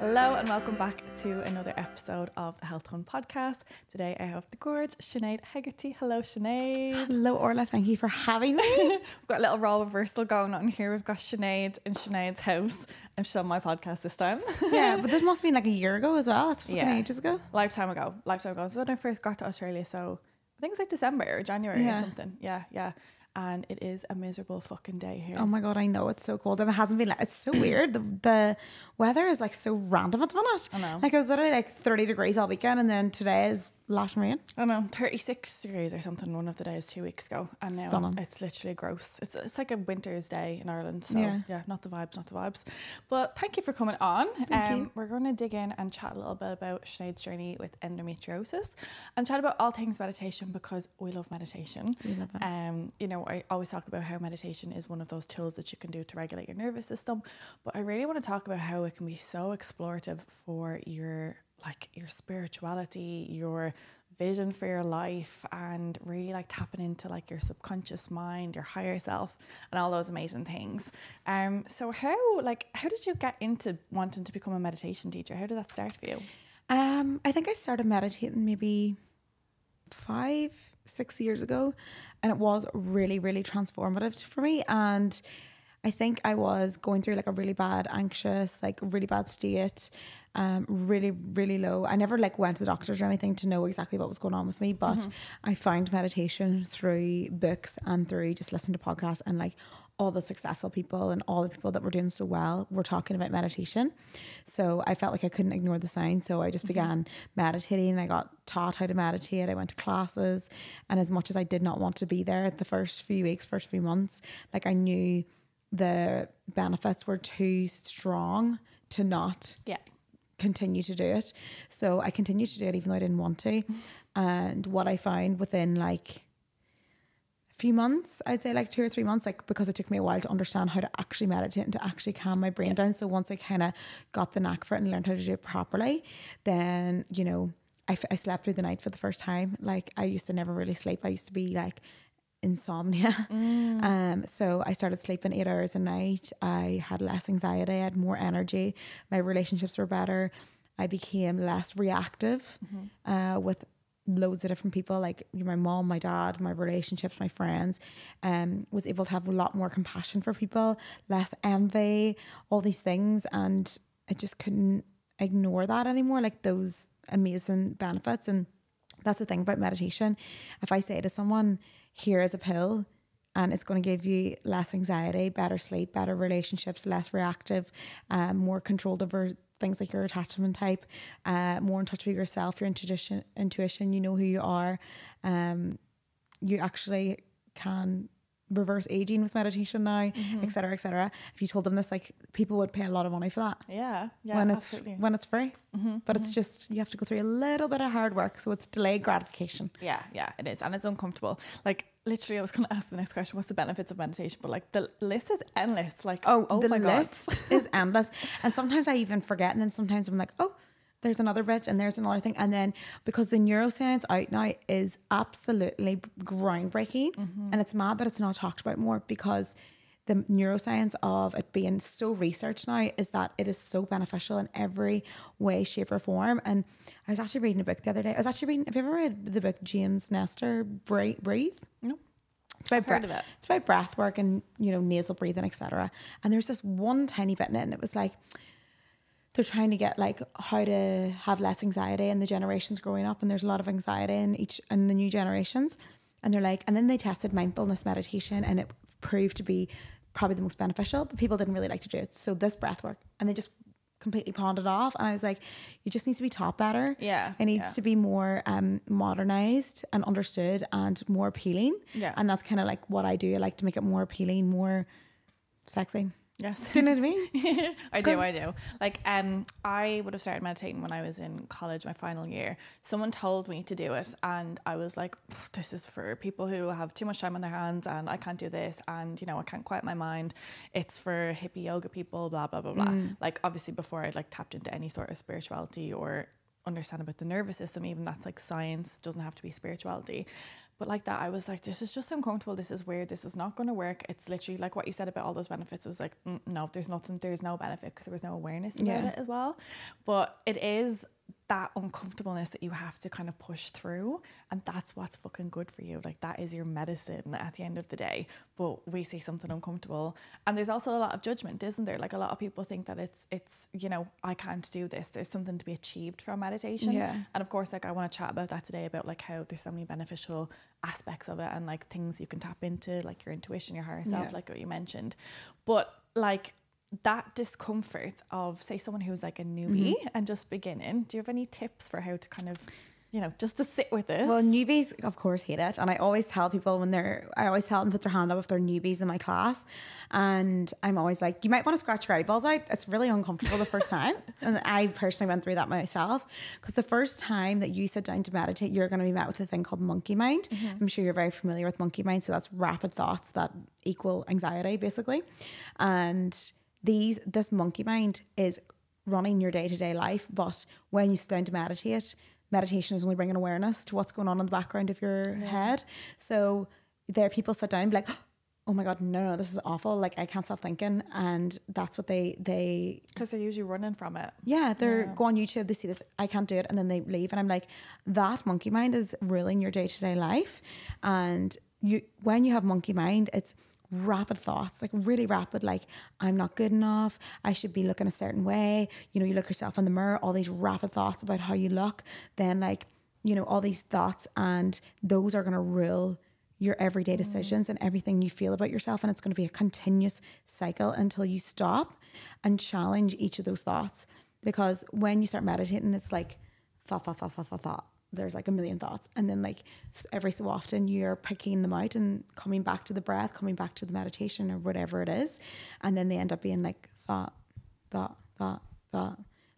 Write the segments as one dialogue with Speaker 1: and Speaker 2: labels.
Speaker 1: Hello and welcome back to another episode of the Health Hunt podcast. Today I have the gorgeous Sinead Hegarty. Hello Sinead.
Speaker 2: Hello Orla, thank you for having me.
Speaker 1: We've got a little role reversal going on here. We've got Sinead in Sinead's house and she's on my podcast this time.
Speaker 2: Yeah, but this must have been like a year ago as well. That's fucking ages ago.
Speaker 1: Lifetime ago. So when I first got to Australia, so I think it was like December or January or something. Yeah. And it is a miserable fucking day here.
Speaker 2: Oh my god, I know, it's so cold and it hasn't been it's so weird. The weather is like so random at the minute.
Speaker 1: I know.
Speaker 2: Like it was literally like 30 degrees all weekend and then today is lashing rain.
Speaker 1: I know, 36 degrees or something one of the days 2 weeks ago, and now
Speaker 2: Stunning.
Speaker 1: It's literally gross. It's like a winter's day in Ireland, so yeah, not the vibes. But thank you for coming on.
Speaker 2: Thank you.
Speaker 1: We're going to dig in and chat a little bit about Sinead's journey with endometriosis and chat about all things meditation because we love meditation.
Speaker 2: We love it.
Speaker 1: You know, I always talk about how meditation is one of those tools that you can do to regulate your nervous system, but I really want to talk about how it can be so explorative for your spirituality, your vision for your life, and really like tapping into like your subconscious mind, your higher self, and all those amazing things. So how did you get into wanting to become a meditation teacher? How did that start for you?
Speaker 2: I think I started meditating maybe 5-6 years ago, and it was really, really transformative for me. And I think I was going through like a really bad anxious, like really bad state, really, really low. I never like went to the doctors or anything to know exactly what was going on with me, but I found meditation through books and through just listening to podcasts, and like all the successful people and all the people that were doing so well were talking about meditation. So I felt like I couldn't ignore the signs. So I just began meditating. I got taught how to meditate. I went to classes, and as much as I did not want to be there the first few weeks, first few months, like I knew the benefits were too strong to not continue to do it. So I continued to do it even though I didn't want to. And what I found within like a few months, I'd say like 2 or 3 months, like because it took me a while to understand how to actually meditate and to actually calm my brain down. So once I kind of got the knack for it and learned how to do it properly, then, you know, I slept through the night for the first time. Like I used to never really sleep. I used to be like insomnia. So I started sleeping 8 hours a night. I had less anxiety. I had more energy. My relationships were better. I became less reactive with loads of different people, like my mom, my dad, my relationships, my friends. Was able to have a lot more compassion for people, less envy, all these things. And I just couldn't ignore that anymore, like those amazing benefits. And that's the thing about meditation. If I say to someone, here is a pill and it's going to give you less anxiety, better sleep, better relationships, less reactive, more controlled over things like your attachment type, more in touch with yourself, your intuition, you know who you are. You actually can reverse aging with meditation now, etc., etc. If you told them this, like people would pay a lot of money for that.
Speaker 1: Yeah, absolutely.
Speaker 2: When it's free. But it's just, you have to go through a little bit of hard work, so it's delayed gratification.
Speaker 1: Yeah, it is, and it's uncomfortable. Like literally, I was going to ask the next question: what's the benefits of meditation? But like the list is endless. Like
Speaker 2: the
Speaker 1: my
Speaker 2: list is endless, and sometimes I even forget, and then sometimes I'm like, oh, there's another bit and there's another thing. And then because the neuroscience out now is absolutely groundbreaking, and it's mad that it's not talked about more, because the neuroscience of it being so researched now is that it is so beneficial in every way, shape or form. And I was actually reading a book the other day. Have you ever read the book James Nestor, Breathe?
Speaker 1: No.
Speaker 2: I've heard of it. It's about breath work and, you know, nasal breathing, etc. And there's this one tiny bit in it, and it was like, they're trying to get like how to have less anxiety in the generations growing up, and there's a lot of anxiety in the new generations. And they're like, and then they tested mindfulness meditation, and it proved to be probably the most beneficial, but people didn't really like to do it. So this breath work, and they just completely pawned it off. And I was like, it just needs to be taught better.
Speaker 1: Yeah,
Speaker 2: it needs to be more modernized and understood and more appealing.
Speaker 1: Yeah,
Speaker 2: and that's kind of like what I do. I like to make it more appealing, more sexy.
Speaker 1: Yes.
Speaker 2: Do you know what I mean?
Speaker 1: I do. Like, I would have started meditating when I was in college, my final year. Someone told me to do it, and I was like, this is for people who have too much time on their hands, and I can't do this, and, you know, I can't quiet my mind. It's for hippie yoga people, blah, blah, blah, blah. Like, obviously, before I'd like tapped into any sort of spirituality or understand about the nervous system, even that's like science, doesn't have to be spirituality. But like that, I was like, this is just uncomfortable. This is weird. This is not going to work. It's literally like what you said about all those benefits. It was like, no, there's no benefit because there was no awareness about it as well. But it is that uncomfortableness that you have to kind of push through, and that's what's fucking good for you. Like that is your medicine at the end of the day. But we see something uncomfortable, and there's also a lot of judgment, isn't there? Like a lot of people think that it's you know, I can't do this. There's something to be achieved from meditation. And of course, like I want to chat about that today, about like how there's so many beneficial aspects of it and like things you can tap into, like your intuition, your higher self, like what you mentioned. But like that discomfort of, say, someone who's like a newbie and just beginning, do you have any tips for how to kind of, you know, just to sit with this?
Speaker 2: Well, newbies, of course, hate it. And I always tell people I always tell them to put their hand up if they're newbies in my class. And I'm always like, you might want to scratch your eyeballs out. It's really uncomfortable the first time. And I personally went through that myself. Because the first time that you sit down to meditate, you're going to be met with a thing called monkey mind. I'm sure you're very familiar with monkey mind. So that's rapid thoughts that equal anxiety, basically. And this monkey mind is running your day-to-day life, but when you sit down to meditate, meditation is only bringing awareness to what's going on in the background of your head. So there people sit down and be like, oh my God, no, this is awful. Like I can't stop thinking. And that's what they
Speaker 1: because they're usually running from it.
Speaker 2: Yeah, go on YouTube, they see this, I can't do it, and then they leave. And I'm like, that monkey mind is ruling your day-to-day life. And when you have monkey mind, it's rapid thoughts, like really rapid, like I'm not good enough, I should be looking a certain way, you know, you look yourself in the mirror, all these rapid thoughts about how you look, then like, you know, all these thoughts, and those are going to rule your everyday decisions and everything you feel about yourself. And it's going to be a continuous cycle until you stop and challenge each of those thoughts. Because when you start meditating, it's like thought. There's like a million thoughts, and then like every so often you're picking them out and coming back to the breath, coming back to the meditation or whatever it is, and then they end up being like thought,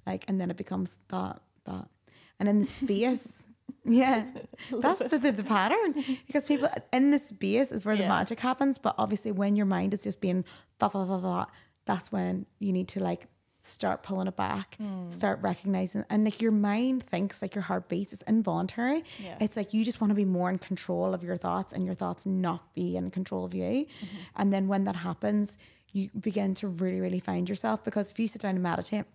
Speaker 2: like, and then it becomes thought, and in the space, that's the pattern, because people in the space is where the magic happens. But obviously, when your mind is just being thought, that's when you need to like start pulling it back, start recognizing. And like your mind thinks, like your heart beats, it's involuntary. It's like you just want to be more in control of your thoughts, and your thoughts not be in control of you. And then when that happens, you begin to really, really find yourself. Because if you sit down and meditate,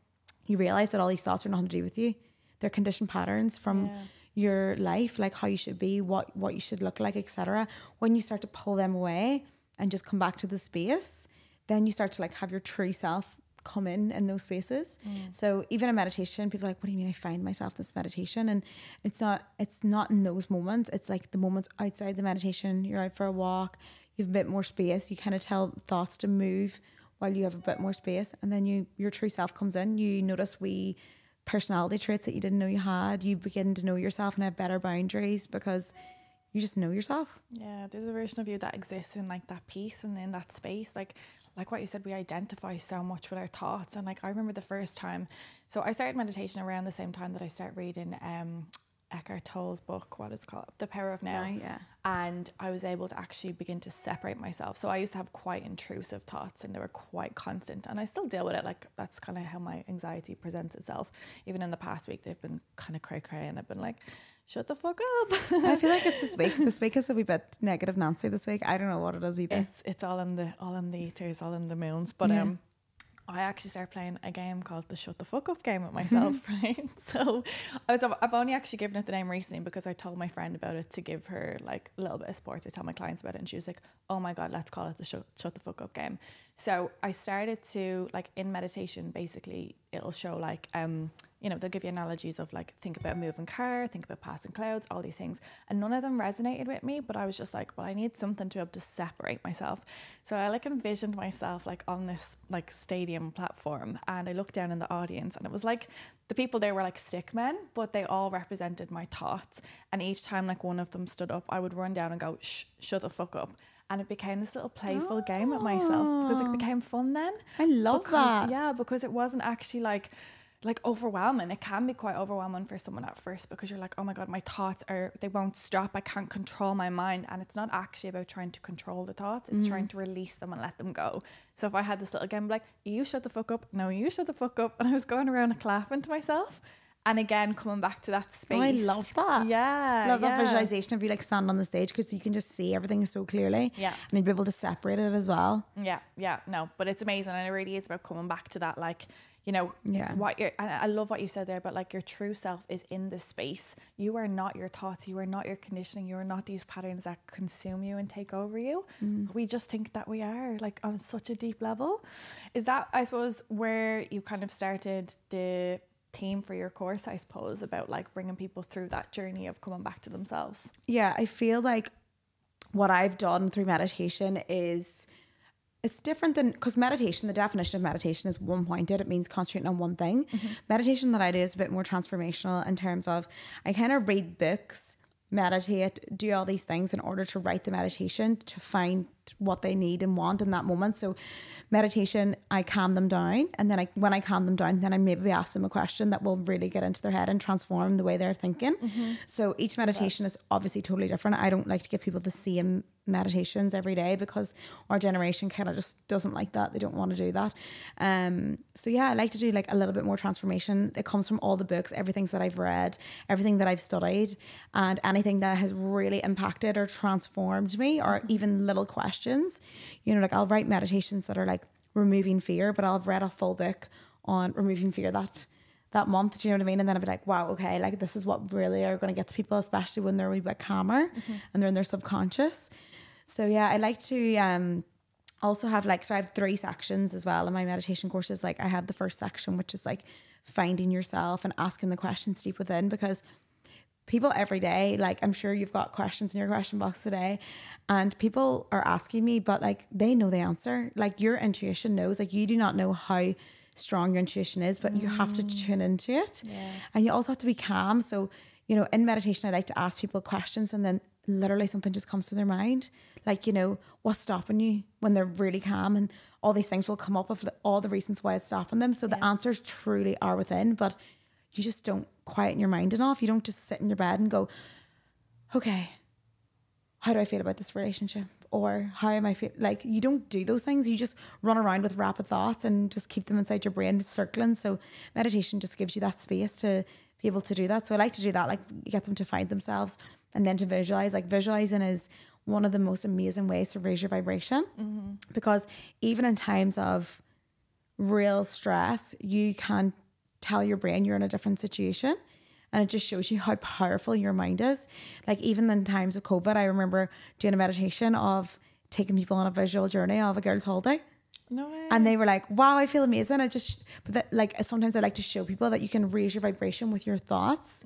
Speaker 2: you realize that all these thoughts are nothing to do with you. They're conditioned patterns from your life, like how you should be, what you should look like, etc. When you start to pull them away and just come back to the space, then you start to like have your true self come in those spaces. So even in meditation, people are like, what do you mean I find myself in this meditation? And it's not in those moments. It's like the moments outside the meditation. You're out for a walk, you have a bit more space, you kind of tell thoughts to move while you have a bit more space, and then your true self comes in. You notice personality traits that you didn't know you had. You begin to know yourself and have better boundaries because you just know yourself.
Speaker 1: There's a version of you that exists in like that peace and in that space. Like what you said, we identify so much with our thoughts. And like I remember the first time, so I started meditation around the same time that I started reading Eckhart Tolle's book, what is it called? The Power of Now. And I was able to actually begin to separate myself. So I used to have quite intrusive thoughts, and they were quite constant, and I still deal with it. Like that's kind of how my anxiety presents itself. Even in the past week, they've been kind of cray and I've been like, shut the fuck up.
Speaker 2: I feel like it's this week. This week is a wee bit negative Nancy this week. I don't know what it is either.
Speaker 1: It's all in the ethers, all in the moons. But I actually started playing a game called the Shut the Fuck Up game with myself, right? So I've only actually given it the name recently because I told my friend about it to give her like a little bit of support, to tell my clients about it, and she was like, oh my God, let's call it the Shut the Fuck Up game. So I started to, like, in meditation, basically it'll show like you know, they'll give you analogies of like, think about a moving car, think about passing clouds, all these things. And none of them resonated with me, but I was just like, well, I need something to be able to separate myself. So I like envisioned myself like on this like stadium platform, and I looked down in the audience, and it was like the people there were like stick men, but they all represented my thoughts. And each time like one of them stood up, I would run down and go, shut the fuck up. And it became this little playful game with myself, because it became fun then.
Speaker 2: I love that.
Speaker 1: Yeah, because it wasn't actually like overwhelming. It can be quite overwhelming for someone at first, because you're like, oh my God, my thoughts they won't stop. I can't control my mind. And it's not actually about trying to control the thoughts. It's trying to release them and let them go. So if I had this little game, like, you shut the fuck up. No, you shut the fuck up. And I was going around and clapping to myself. And again, coming back to that space.
Speaker 2: Oh, I love that.
Speaker 1: Yeah.
Speaker 2: Love that visualization of you like stand on the stage, because you can just see everything so clearly.
Speaker 1: Yeah.
Speaker 2: And you'd be able to separate it as well.
Speaker 1: Yeah. No, but it's amazing. And it really is about coming back to that, like, you know,
Speaker 2: Yeah.
Speaker 1: I love what you said there, but like your true self is in this space. You are not your thoughts. You are not your conditioning. You are not these patterns that consume you and take over you. We just think that we are, like, on such a deep level. Is that, I suppose, where you kind of started the theme for your course, I suppose, about like bringing people through that journey of coming back to themselves?
Speaker 2: Yeah, I feel like what I've done through meditation is, it's different than, because meditation, the definition of meditation is one pointed. It means concentrating on one thing. Meditation that I do is a bit more transformational in terms of, I kind of read books, meditate, do all these things in order to write the meditation to find what they need and want in that moment. So meditation, I calm them down, and then when I calm them down, then I maybe ask them a question that will really get into their head and transform the way they're thinking. So each meditation is obviously totally different. I don't like to give people the same meditations every day, because our generation kind of just doesn't like that. They don't want to do that. So yeah, I like to do like a little bit more transformation. It comes from all the books, everything that I've read, everything that I've studied, and anything that has really impacted or transformed me, or even little questions. You know, like I'll write meditations that are like removing fear, but I'll have read a full book on removing fear that month, do you know what I mean? And then I'll be like, wow, okay, like this is what really are going to get to people, especially when they're a wee bit calmer and they're in their subconscious. So yeah, I like to also have like, so I have 3 sections as well in my meditation courses. Like I have the first section, which is like finding yourself and asking the questions deep within, because people every day, like I'm sure you've got questions in your question box today, and people are asking me, but like they know the answer. Like your intuition knows. Like you do not know how strong your intuition is, but you have to tune into it. And you also have to be calm. So, you know, in meditation, I like to ask people questions, and then literally something just comes to their mind. Like, you know, what's stopping you, when they're really calm, and all these things will come up of all the reasons why it's stopping them. So the answers truly are within, but you just don't quieten your mind enough. You don't just sit in your bed and go, okay, how do I feel about this relationship? Or how am I feel? Like you don't do those things. You just run around with rapid thoughts and just keep them inside your brain circling. So meditation just gives you that space to be able to do that. So I like to do that, like get them to find themselves, and then to visualize. Like visualizing is one of the most amazing ways to raise your vibration, because even in times of real stress, you can tell your brain you're in a different situation, and it just shows you how powerful your mind is. Like even in times of COVID, I remember doing a meditation of taking people on a visual journey of a girl's holiday.
Speaker 1: No way.
Speaker 2: And they were like, wow, I feel amazing. Like sometimes I like to show people that you can raise your vibration with your thoughts,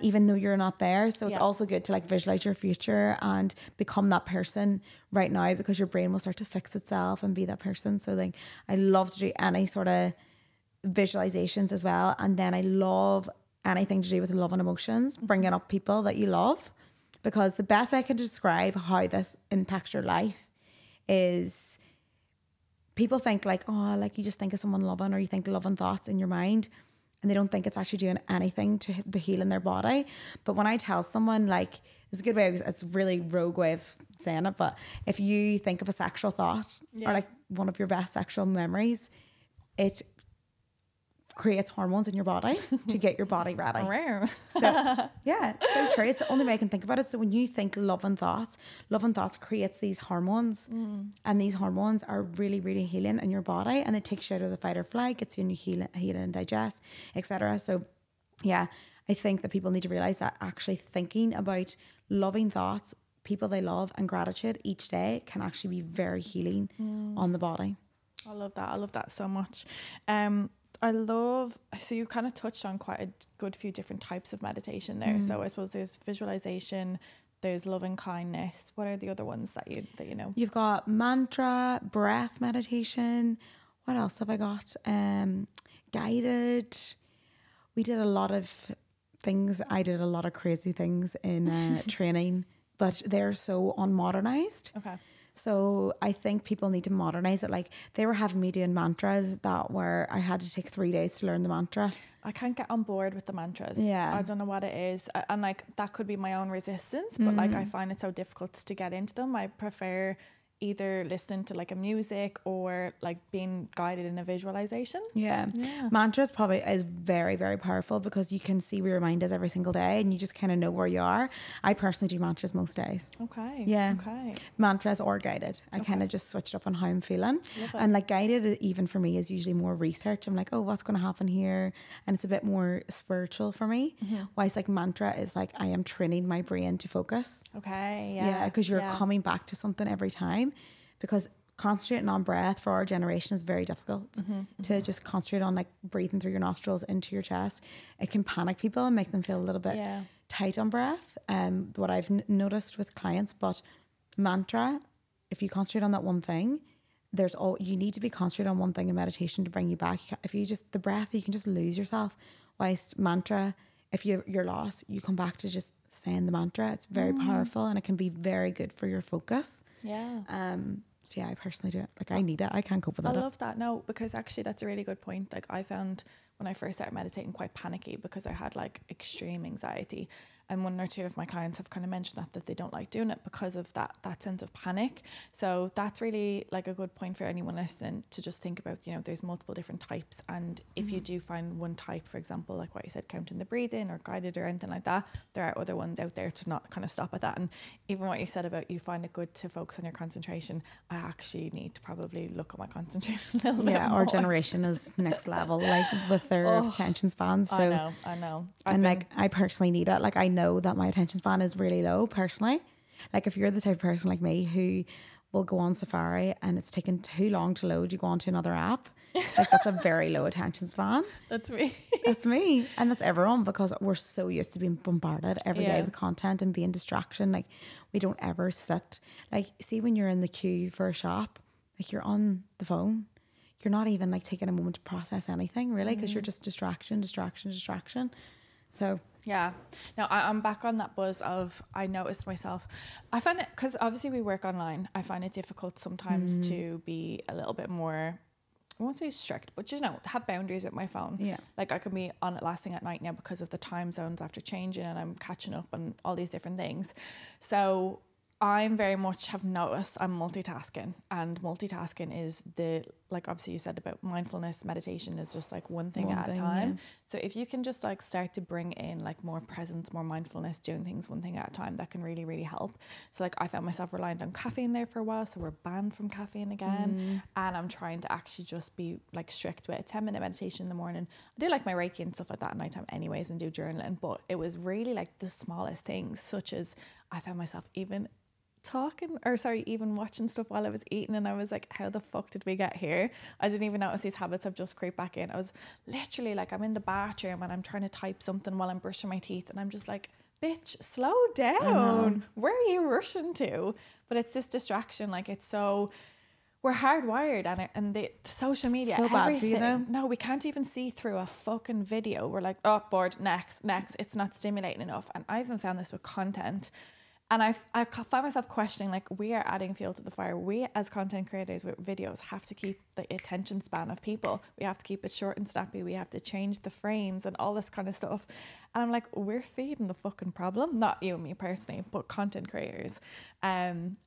Speaker 2: even though you're not there. So it's also good to like visualize your future and become that person right now, because your brain will start to fix itself and be that person. So like I love to do any sort of visualizations as well. And then I love anything to do with love and emotions, bringing up people that you love, because the best way I can describe how this impacts your life is, people think like, oh, like you just think of someone loving, or you think loving thoughts in your mind, and they don't think it's actually doing anything to the heal in their body. But when I tell someone, like, it's a good way, it's a really rogue way of saying it, but if you think of a sexual thought or like one of your best sexual memories, it creates hormones in your body to get your body ready. So yeah, it's so true. It's the only way I can think about it. So when you think loving thoughts creates these hormones, and these hormones are really, really healing in your body, and it takes you out of the fight or flight, gets you in your heal and digest, etc. So yeah, I think that people need to realize that actually thinking about loving thoughts, people they love, and gratitude each day can actually be very healing on the body.
Speaker 1: I love that so much. So you kind of touched on quite a good few different types of meditation there. So I suppose there's visualization, there's loving kindness. What are the other ones that you know? You've
Speaker 2: got mantra, breath meditation. What else have I got? Guided. We did a lot of things. I did a lot of crazy things in training, but they're so unmodernized.
Speaker 1: Okay.
Speaker 2: So I think people need to modernize it. Like they were having me doing mantras that were, I had to take 3 days to learn the mantra.
Speaker 1: I can't get on board with the mantras.
Speaker 2: Yeah.
Speaker 1: I don't know what it is. And like that could be my own resistance, but like I find it so difficult to get into them. I prefer either listening to like a music or like being guided in a visualization.
Speaker 2: Yeah. Mantras probably is very, very powerful because you can see where your mind is every single day and you just kind of know where you are. I personally do mantras most days.
Speaker 1: Okay.
Speaker 2: Yeah.
Speaker 1: Okay.
Speaker 2: Mantras or guided. I kind of just switched up on how I'm feeling.
Speaker 1: Love it.
Speaker 2: And like guided, even for me, is usually more research. I'm like, oh, what's going to happen here? And it's a bit more spiritual for me. Whilst like mantra is like, I am training my brain to focus.
Speaker 1: Okay.
Speaker 2: Yeah, because you're coming back to something every time. Because concentrating on breath for our generation is very difficult. To just concentrate on like breathing through your nostrils into your chest. It can panic people and make them feel a little bit tight on breath. What I've noticed with clients, but mantra, if you concentrate on that one thing, you need to be concentrated on one thing in meditation to bring you back. If you just the breath, you can just lose yourself. Whilst mantra, if you're lost, you come back to just saying the mantra. It's very powerful and it can be very good for your focus.
Speaker 1: Yeah.
Speaker 2: So yeah, I personally do it. Like I need it. I can't cope with
Speaker 1: I
Speaker 2: it.
Speaker 1: love that. No, because actually that's a really good point. Like I found when I first started meditating quite panicky because I had like extreme anxiety. And one or two of my clients have kind of mentioned that they don't like doing it because of that sense of panic. So that's really like a good point for anyone listening to just think about, you know, there's multiple different types. And if you do find one type, for example, like what you said, counting the breathing or guided or anything like that, there are other ones out there to not kind of stop at that. And even what you said about you find it good to focus on your concentration, I actually need to probably look at my concentration a little bit more.
Speaker 2: Our generation is next level, like with their attention spans. So
Speaker 1: I know.
Speaker 2: Like I personally need it. Like I know that my attention span is really low personally. Like if you're the type of person like me who will go on Safari and it's taken too long to load, you go on to another app, like that's a very low attention span.
Speaker 1: That's me.
Speaker 2: That's me. And that's everyone, because we're so used to being bombarded every day with content and being distraction. Like we don't ever sit, like see when you're in the queue for a shop, like you're on the phone, you're not even like taking a moment to process anything really, because you're just distraction. So
Speaker 1: yeah, no, I'm back on that buzz of, I noticed myself, I find it, because obviously we work online, I find it difficult sometimes to be a little bit more, I won't say strict, but you know, have boundaries with my phone.
Speaker 2: Yeah.
Speaker 1: Like I can be on it last thing at night now because of the time zones after changing and I'm catching up on all these different things. So I'm very much have noticed I'm multitasking, and multitasking is like obviously you said about mindfulness, meditation is just like one thing at a time. Yeah. So if you can just like start to bring in like more presence, more mindfulness, doing things one thing at a time, that can really, really help. So like I found myself reliant on caffeine there for a while. So we're banned from caffeine again. And I'm trying to actually just be like strict with a 10-minute meditation in the morning. I do like my Reiki and stuff like that at nighttime anyways and do journaling, but it was really like the smallest things, such as I found myself even watching stuff while I was eating, and I was like, how the fuck did we get here? I didn't even notice these habits have just creeped back in. I was literally like, I'm in the bathroom and I'm trying to type something while I'm brushing my teeth, and I'm just like, bitch, slow down. Where are you rushing to? But it's this distraction, like it's so, we're hardwired, and the social media,
Speaker 2: so bad
Speaker 1: everything.
Speaker 2: for you though.
Speaker 1: No, we can't even see through a fucking video. We're like, oh, bored, next. It's not stimulating enough. And I even found this with content. And I find myself questioning, like, we are adding fuel to the fire. We as content creators with videos have to keep the attention span of people. We have to keep it short and snappy. We have to change the frames and all this kind of stuff. And I'm like, we're feeding the fucking problem. Not you and me personally, but content creators. And,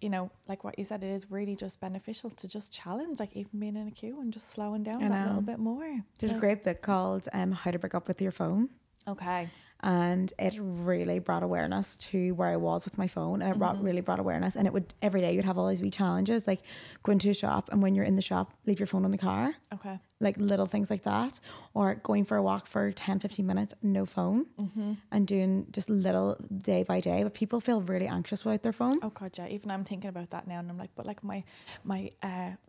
Speaker 1: you know, like what you said, it is really just beneficial to just challenge, like even being in a queue and just slowing down that little bit more.
Speaker 2: There's a great book called How to Break Up With Your Phone.
Speaker 1: Okay.
Speaker 2: And it really brought awareness to where I was with my phone, and it really brought awareness. And it would, every day you'd have all these wee challenges, like go into a shop, and when you're in the shop, leave your phone in the car.
Speaker 1: Okay.
Speaker 2: Like little things like that, or going for a walk for 10-15 minutes, no phone, and doing just little day by day. But people feel really anxious without their phone.
Speaker 1: Oh god, yeah. Even I'm thinking about that now, and I'm like, but like my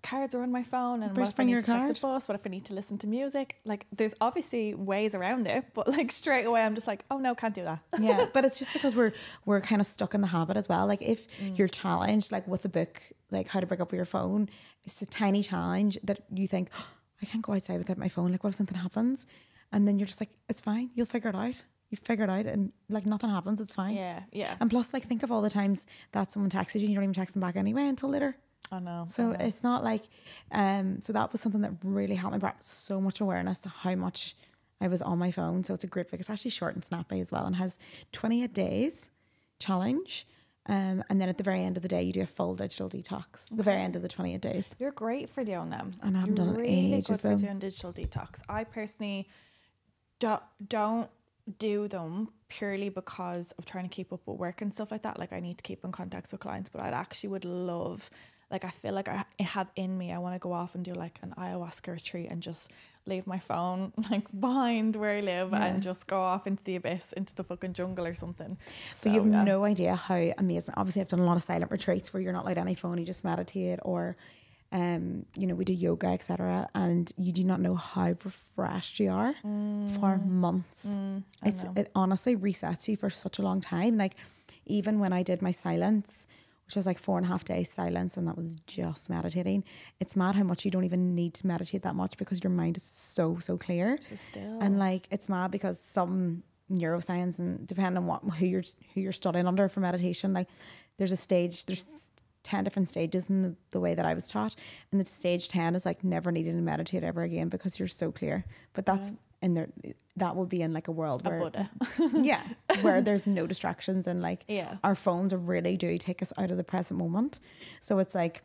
Speaker 1: cards are on my phone, and
Speaker 2: First
Speaker 1: what if I
Speaker 2: bring
Speaker 1: need
Speaker 2: your
Speaker 1: to check
Speaker 2: card.
Speaker 1: the bus? What if I need to listen to music? Like, there's obviously ways around it, but like straight away, I'm just like, oh no, can't do that.
Speaker 2: Yeah, but it's just because we're kind of stuck in the habit as well. Like if you're challenged, like with the book, like How to Break Up With Your Phone, it's a tiny challenge that you think, oh, I can't go outside without my phone. Like what if something happens? And then you're just like, it's fine. You'll figure it out. You figure it out, and like nothing happens. It's fine.
Speaker 1: Yeah.
Speaker 2: And plus, like think of all the times that someone texts you and you don't even text them back anyway until later.
Speaker 1: I know.
Speaker 2: So it's not like, so that was something that really helped me, brought so much awareness to how much I was on my phone. So it's a great book. It's actually short and snappy as well, and has 28 days challenge. And then at the very end of the day, you do a full digital detox. The very end of the 28 days.
Speaker 1: You're great for doing them.
Speaker 2: And I haven't done it
Speaker 1: really
Speaker 2: ages,
Speaker 1: good for
Speaker 2: though.
Speaker 1: doing digital detox. I personally don't do them purely because of trying to keep up with work and stuff like that. Like I need to keep in contact with clients, but I actually would love, like I feel like I have in me, I want to go off and do like an ayahuasca retreat and just leave my phone like behind where I live and just go off into the abyss, into the fucking jungle or something.
Speaker 2: So you have no idea how amazing. Obviously I've done a lot of silent retreats where you're not allowed any phone, you just meditate, or you know, we do yoga, etc., and you do not know how refreshed you are for months. It honestly resets you for such a long time. Like even when I did my silence, which was like 4.5 days silence, and that was just meditating, it's mad how much you don't even need to meditate that much because your mind is so clear, so still. And like it's mad because some neuroscience, and depending on who you're studying under for meditation, like there's 10 different stages in the way that I was taught, and the stage 10 is like never needing to meditate ever again because you're so clear. But that's in there, that would be in like a world where
Speaker 1: Buddha.
Speaker 2: where there's no distractions, and like our phones really do take us out of the present moment. So it's like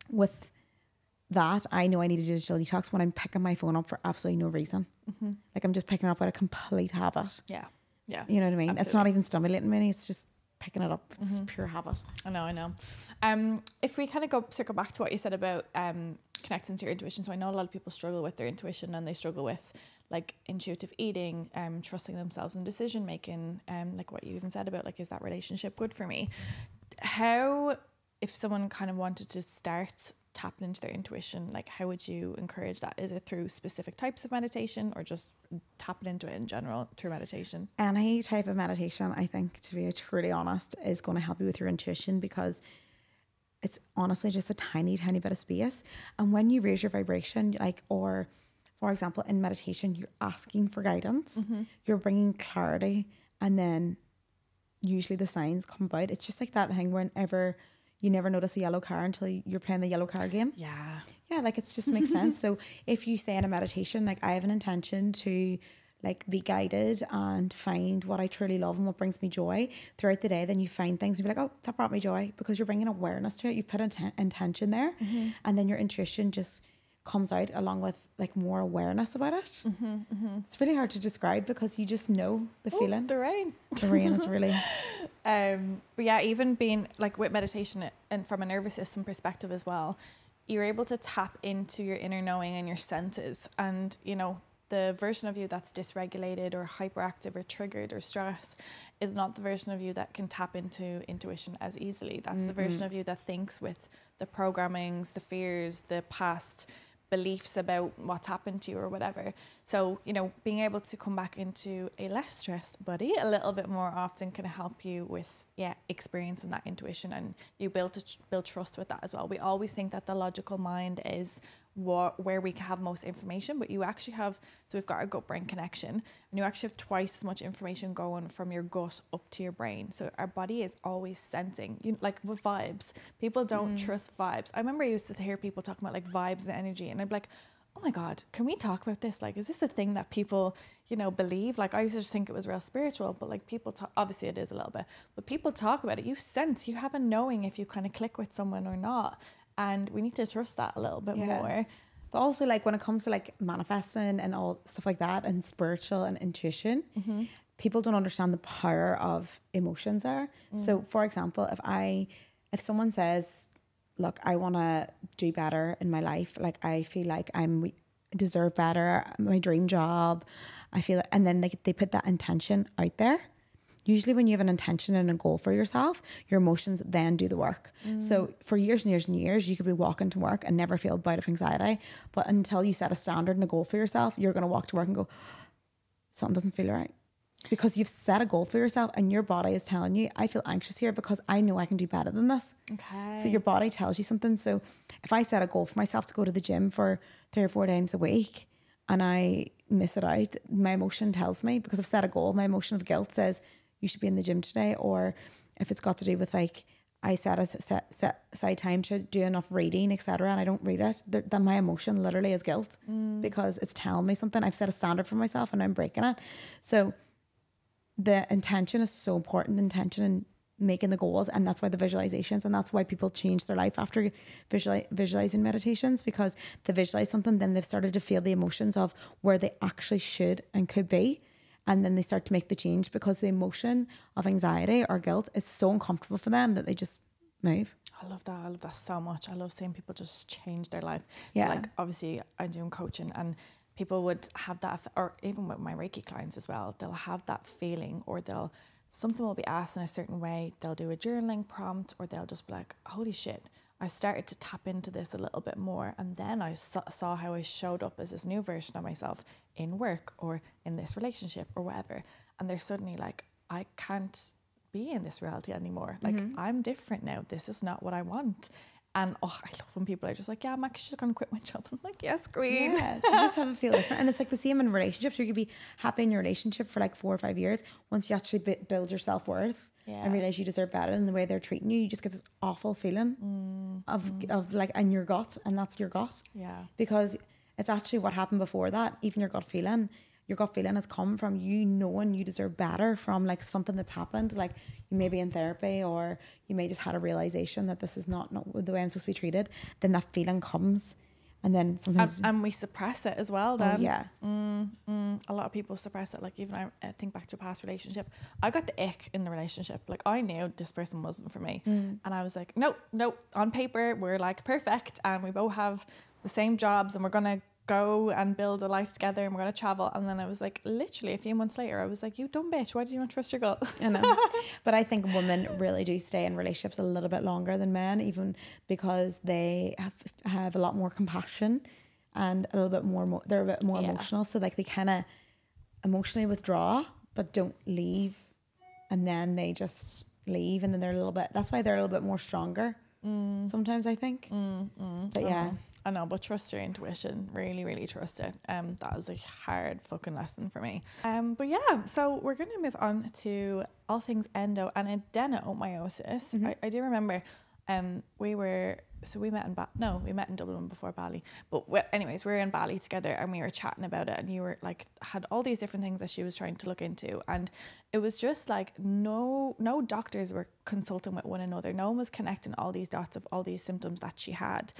Speaker 2: with that, I know I need a digital detox when I'm picking my phone up for absolutely no reason. Like I'm just picking it up out of complete habit. You know what I mean? Absolutely. It's not even stimulating me, it's just picking it up. It's pure habit.
Speaker 1: I know. If we kind of circle back to what you said about connecting to your intuition. So I know a lot of people struggle with their intuition, and they struggle with like intuitive eating, trusting themselves in decision making, like what you even said about like, is that relationship good for me? How, if someone kind of wanted to start tapping into their intuition, like how would you encourage that? Is it through specific types of meditation, or just tapping into it in general through meditation?
Speaker 2: Any type of meditation, I think, to be truly honest, is going to help you with your intuition, because it's honestly just a tiny bit of space. And when you raise your vibration, like, or for example, in meditation, you're asking for guidance, you're bringing clarity, and then usually the signs come about. It's just like that thing whenever you never notice a yellow car until you're playing the yellow car game. Yeah, like it just makes sense. So if you say in a meditation, like I have an intention to like be guided and find what I truly love and what brings me joy throughout the day, then you find things and be like, oh, that brought me joy, because you're bringing awareness to it. You've put intention there, and then your intuition just comes out along with like more awareness about it. It's really hard to describe because you just know the feeling.
Speaker 1: The rain
Speaker 2: is really
Speaker 1: but yeah, even being like with meditation and from a nervous system perspective as well, you're able to tap into your inner knowing and your senses, and you know, the version of you that's dysregulated or hyperactive or triggered or stressed is not the version of you that can tap into intuition as easily. That's the version of you that thinks with the programmings, the fears, the past beliefs about what's happened to you or whatever. So, you know, being able to come back into a less stressed body a little bit more often can help you with experiencing that intuition, and you build trust with that as well. We always think that the logical mind is where we have most information, but you actually have, so we've got our gut brain connection, and you actually have twice as much information going from your gut up to your brain. So our body is always sensing, like with vibes. People don't trust vibes. I remember I used to hear people talking about like vibes and energy, and I'd be like, oh my God, can we talk about this? Like, is this a thing that people, you know, believe? Like, I used to just think it was real spiritual, but like people talk, obviously it is a little bit, but people talk about it. You sense, you have a knowing if you kind of click with someone or not. And we need to trust that a little bit more.
Speaker 2: But also, like, when it comes to like manifesting and all stuff like that, and spiritual and intuition, people don't understand the power of emotions there. So for example, if someone says, look, I want to do better in my life, like I feel like I deserve better, my dream job, I feel, and then they put that intention out there. Usually when you have an intention and a goal for yourself, your emotions then do the work. So for years and years and years, you could be walking to work and never feel a bout of anxiety. But until you set a standard and a goal for yourself, you're going to walk to work and go, something doesn't feel right. Because you've set a goal for yourself, and your body is telling you, I feel anxious here because I know I can do better than this.
Speaker 1: Okay.
Speaker 2: So your body tells you something. So if I set a goal for myself to go to the gym for 3 or 4 times a week and I miss it out, my emotion tells me, because I've set a goal, my emotion of guilt says, you should be in the gym today. Or if it's got to do with like, I set aside time to do enough reading, etc., and I don't read it, then my emotion literally is guilt, because it's telling me something. I've set a standard for myself and I'm breaking it. So the intention is so important. The intention making the goals, and that's why the visualizations, and that's why people change their life after visualizing meditations, because they visualize something, then they've started to feel the emotions of where they actually should and could be, and then they start to make the change, because the emotion of anxiety or guilt is so uncomfortable for them that they just move.
Speaker 1: I love that so much. I love seeing people just change their life.
Speaker 2: Yeah.
Speaker 1: So like obviously I'm doing coaching, and people would have that, or even with my Reiki clients as well, they'll have that feeling, or something will be asked in a certain way, they'll do a journaling prompt, or they'll just be like, holy shit, I started to tap into this a little bit more, and then I saw how I showed up as this new version of myself in work or in this relationship or whatever, and they're suddenly like, I can't be in this reality anymore, like I'm different now, this is not what I want. And I love when people are just like, yeah, I'm actually just going to quit my job. I'm like, yes, queen.
Speaker 2: Yeah, you just have a feel different. And it's like the same in relationships. You could be happy in your relationship for like 4 or 5 years. Once you actually build your self-worth and realize you deserve better than the way they're treating you, you just get this awful feeling of like, and your gut, and that's your gut.
Speaker 1: Yeah.
Speaker 2: Because it's actually what happened before that. Even your gut feeling has come from you knowing you deserve better from like something that's happened. Like you may be in therapy, or you may just had a realization that this is not the way I'm supposed to be treated. Then that feeling comes, and then sometimes
Speaker 1: and we suppress it as well then.
Speaker 2: Oh, yeah.
Speaker 1: A lot of people suppress it. Like even I think back to a past relationship, I got the ick in the relationship. Like I knew this person wasn't for me, and I was like, no, on paper we're like perfect, and we both have the same jobs, and we're gonna go and build a life together, and we're going to travel. And then I was like, literally a few months later, I was like, you dumb bitch, why do you not trust your gut?
Speaker 2: I know. But I think women really do stay in relationships a little bit longer than men, even because they have a lot more compassion and a little bit more they're a bit more emotional, so like they kind of emotionally withdraw but don't leave, and then they just leave, and then they're a little bit, that's why they're a little bit more stronger sometimes, I think. But yeah,
Speaker 1: I know, but trust your intuition. Really, really trust it. That was a hard fucking lesson for me. But yeah, so we're going to move on to all things endo and adenomyosis. I do remember we met in Dublin before Bali. But anyways, we were in Bali together, and we were chatting about it, and you were like, had all these different things that she was trying to look into, and it was just like no doctors were consulting with one another. No one was connecting all these dots of all these symptoms that she had.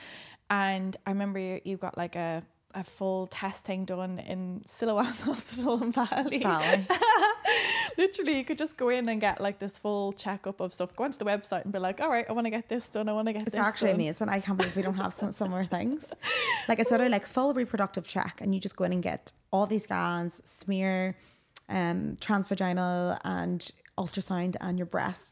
Speaker 1: And I remember you got like a full test thing done in Siloam Hospital in Bali. Literally, you could just go in and get like this full checkup of stuff. Go onto the website and be like, all right, I want to get this done. I want to get this done. It's
Speaker 2: actually amazing. I can't believe we don't have similar things. Like it's literally like full reproductive check, and you just go in and get all these scans, smear, transvaginal and ultrasound, and your breasts.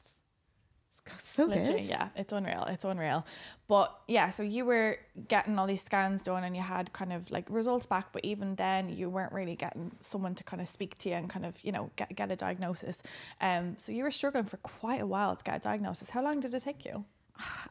Speaker 2: So
Speaker 1: literally,
Speaker 2: good.
Speaker 1: Yeah, it's unreal. But yeah, so you were getting all these scans done, and you had kind of like results back, but even then you weren't really getting someone to kind of speak to you and kind of, you know, get a diagnosis. So you were struggling for quite a while to get a diagnosis. How long did it take you?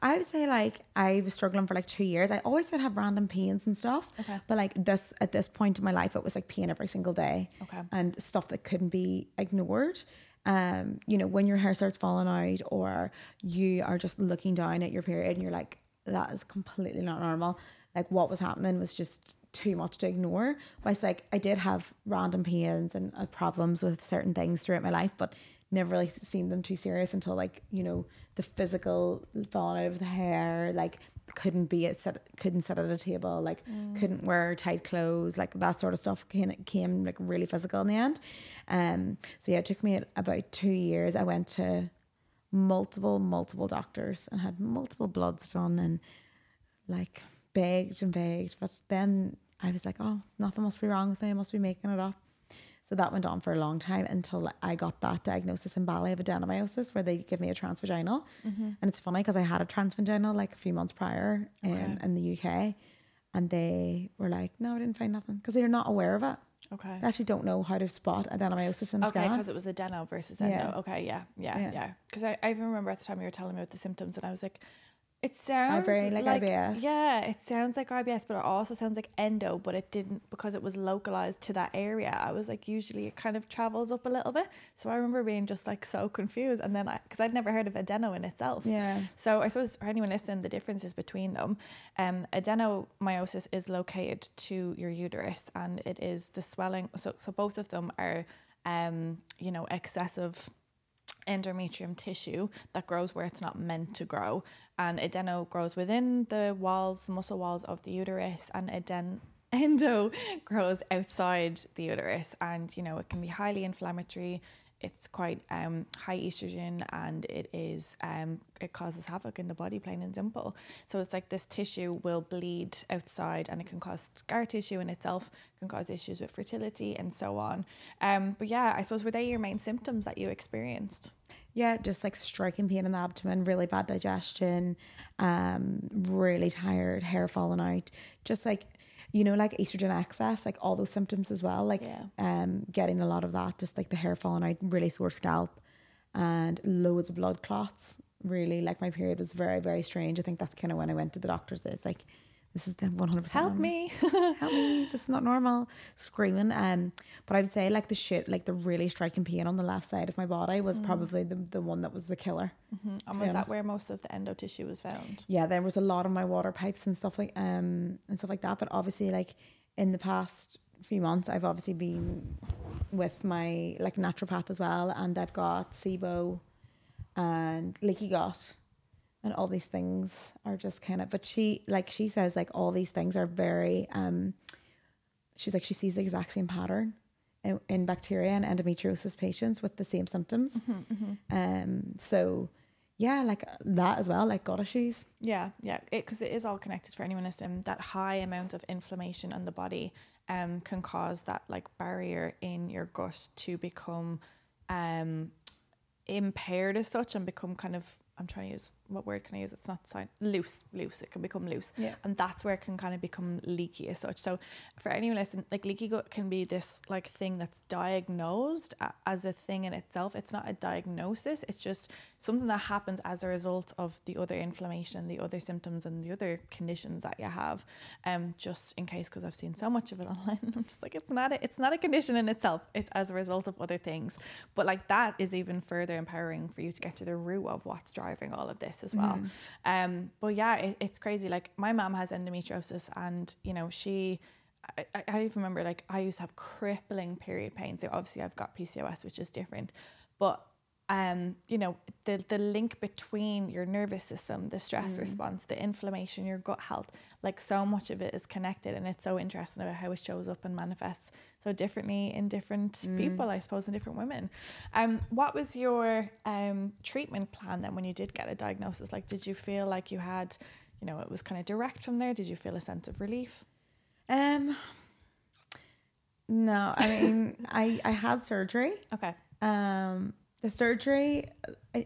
Speaker 2: I would say like I was struggling for like 2 years. I always did have random pains and stuff.
Speaker 1: Okay.
Speaker 2: But like at this point in my life, it was like pain every single day.
Speaker 1: Okay.
Speaker 2: And stuff that couldn't be ignored. You know, when your hair starts falling out, or you are just looking down at your period and you're like, that is completely not normal. Like what was happening was just too much to ignore. But it's like I did have random pains and problems with certain things throughout my life, but never really seen them too serious until like, you know, the physical falling out of the hair, like couldn't sit at a table, like couldn't wear tight clothes, like that sort of stuff came like really physical in the end. So yeah, it took me about 2 years. I went to multiple doctors and had multiple bloods done, and like begged, but then I was like, oh, nothing must be wrong with me, I must be making it up. So that went on for a long time until I got that diagnosis in Bali of adenomyosis, where they give me a transvaginal. And it's funny because I had a transvaginal like a few months prior in the UK, and they were like, no, I didn't find nothing, because they're not aware of it.
Speaker 1: Okay.
Speaker 2: They actually don't know how to spot adenomyosis in a scan.
Speaker 1: Okay, because it was adeno versus endo. Okay, yeah. Because I even remember at the time you were telling me about the symptoms, and I was like, it sounds
Speaker 2: very like IBS.
Speaker 1: Yeah, it sounds like IBS, but it also sounds like endo, but it didn't, because it was localized to that area. I was like, usually it kind of travels up a little bit. So I remember being just like so confused. And then because I'd never heard of adeno in itself. Yeah. So I suppose for anyone listening, the differences between them, adenomyosis is located to your uterus, and it is the swelling. So both of them are, you know, excessive endometrium tissue that grows where it's not meant to grow, and adeno grows within the muscle walls of the uterus, and endo grows outside the uterus, and it can be highly inflammatory. It's quite high estrogen, and it causes havoc in the body, plain and simple. So it's like this tissue will bleed outside, and it can cause scar tissue in itself, can cause issues with fertility and so on. But yeah, I suppose, were they your main symptoms that you experienced?
Speaker 2: Yeah, just like striking pain in the abdomen, really bad digestion, really tired, hair falling out, just like, like estrogen excess, like all those symptoms as well, like getting a lot of that, just like the hair falling out, really sore scalp, and loads of blood clots. Really, like my period was very, very strange. I think that's kind of when I went to the doctors. It's like, this is 100%
Speaker 1: help me.
Speaker 2: Help me, this is not normal, screaming. But I would say like the really striking pain on the left side of my body was probably the one that was the killer.
Speaker 1: And was that where most of the endo tissue was found?
Speaker 2: Yeah, there was a lot of my water pipes and stuff like that. But obviously, like in the past few months, I've obviously been with my like naturopath as well, and I've got SIBO and leaky gut. And all these things are just kind of, but she says like all these things are very, she's like, she sees the exact same pattern in bacteria and endometriosis patients with the same symptoms. So yeah, like that as well, like gut issues.
Speaker 1: Yeah, because it is all connected for anyone listening. That high amount of inflammation in the body can cause that like barrier in your gut to become impaired as such, and become kind of, I'm trying to use, what word can I use? It's not loose. It can become loose. Yeah. And that's where it can kind of become leaky as such. So for anyone listening, like leaky gut can be this like thing that's diagnosed as a thing in itself. It's not a diagnosis. It's just something that happens as a result of the other inflammation, the other symptoms, and the other conditions that you have. Just in case, because I've seen so much of it online. I'm just like, it's not a condition in itself. It's as a result of other things. But like that is even further empowering for you to get to the root of what's driving all of this as well. But yeah, it's crazy. Like my mom has endometriosis, and I even remember like I used to have crippling period pain. So obviously I've got PCOS, which is different, but the link between your nervous system, the stress response, the inflammation, your gut health, like so much of it is connected. And it's so interesting about how it shows up and manifests so differently in different people, I suppose, in different women. What was your treatment plan then when you did get a diagnosis? Like, did you feel like you had, it was kind of direct from there? Did you feel a sense of relief?
Speaker 2: No, I mean, I had surgery.
Speaker 1: Okay.
Speaker 2: The surgery, I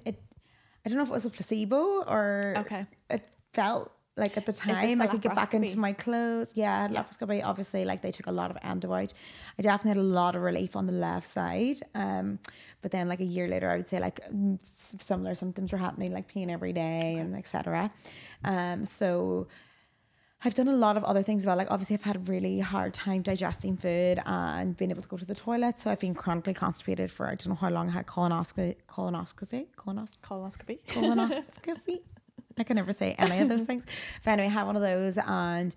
Speaker 2: don't know if it was a placebo or it felt like at the time I could get back into my clothes. Yeah, laparoscopy, obviously, like they took a lot of endo out. I definitely had a lot of relief on the left side. But then like a year later, I would say like similar symptoms were happening, like pain every day and etc. So I've done a lot of other things as well. Like obviously I've had a really hard time digesting food and being able to go to the toilet. So I've been chronically constipated for, I don't know how long. I had colonoscopy. I can never say any of those things. But anyway, I had one of those, and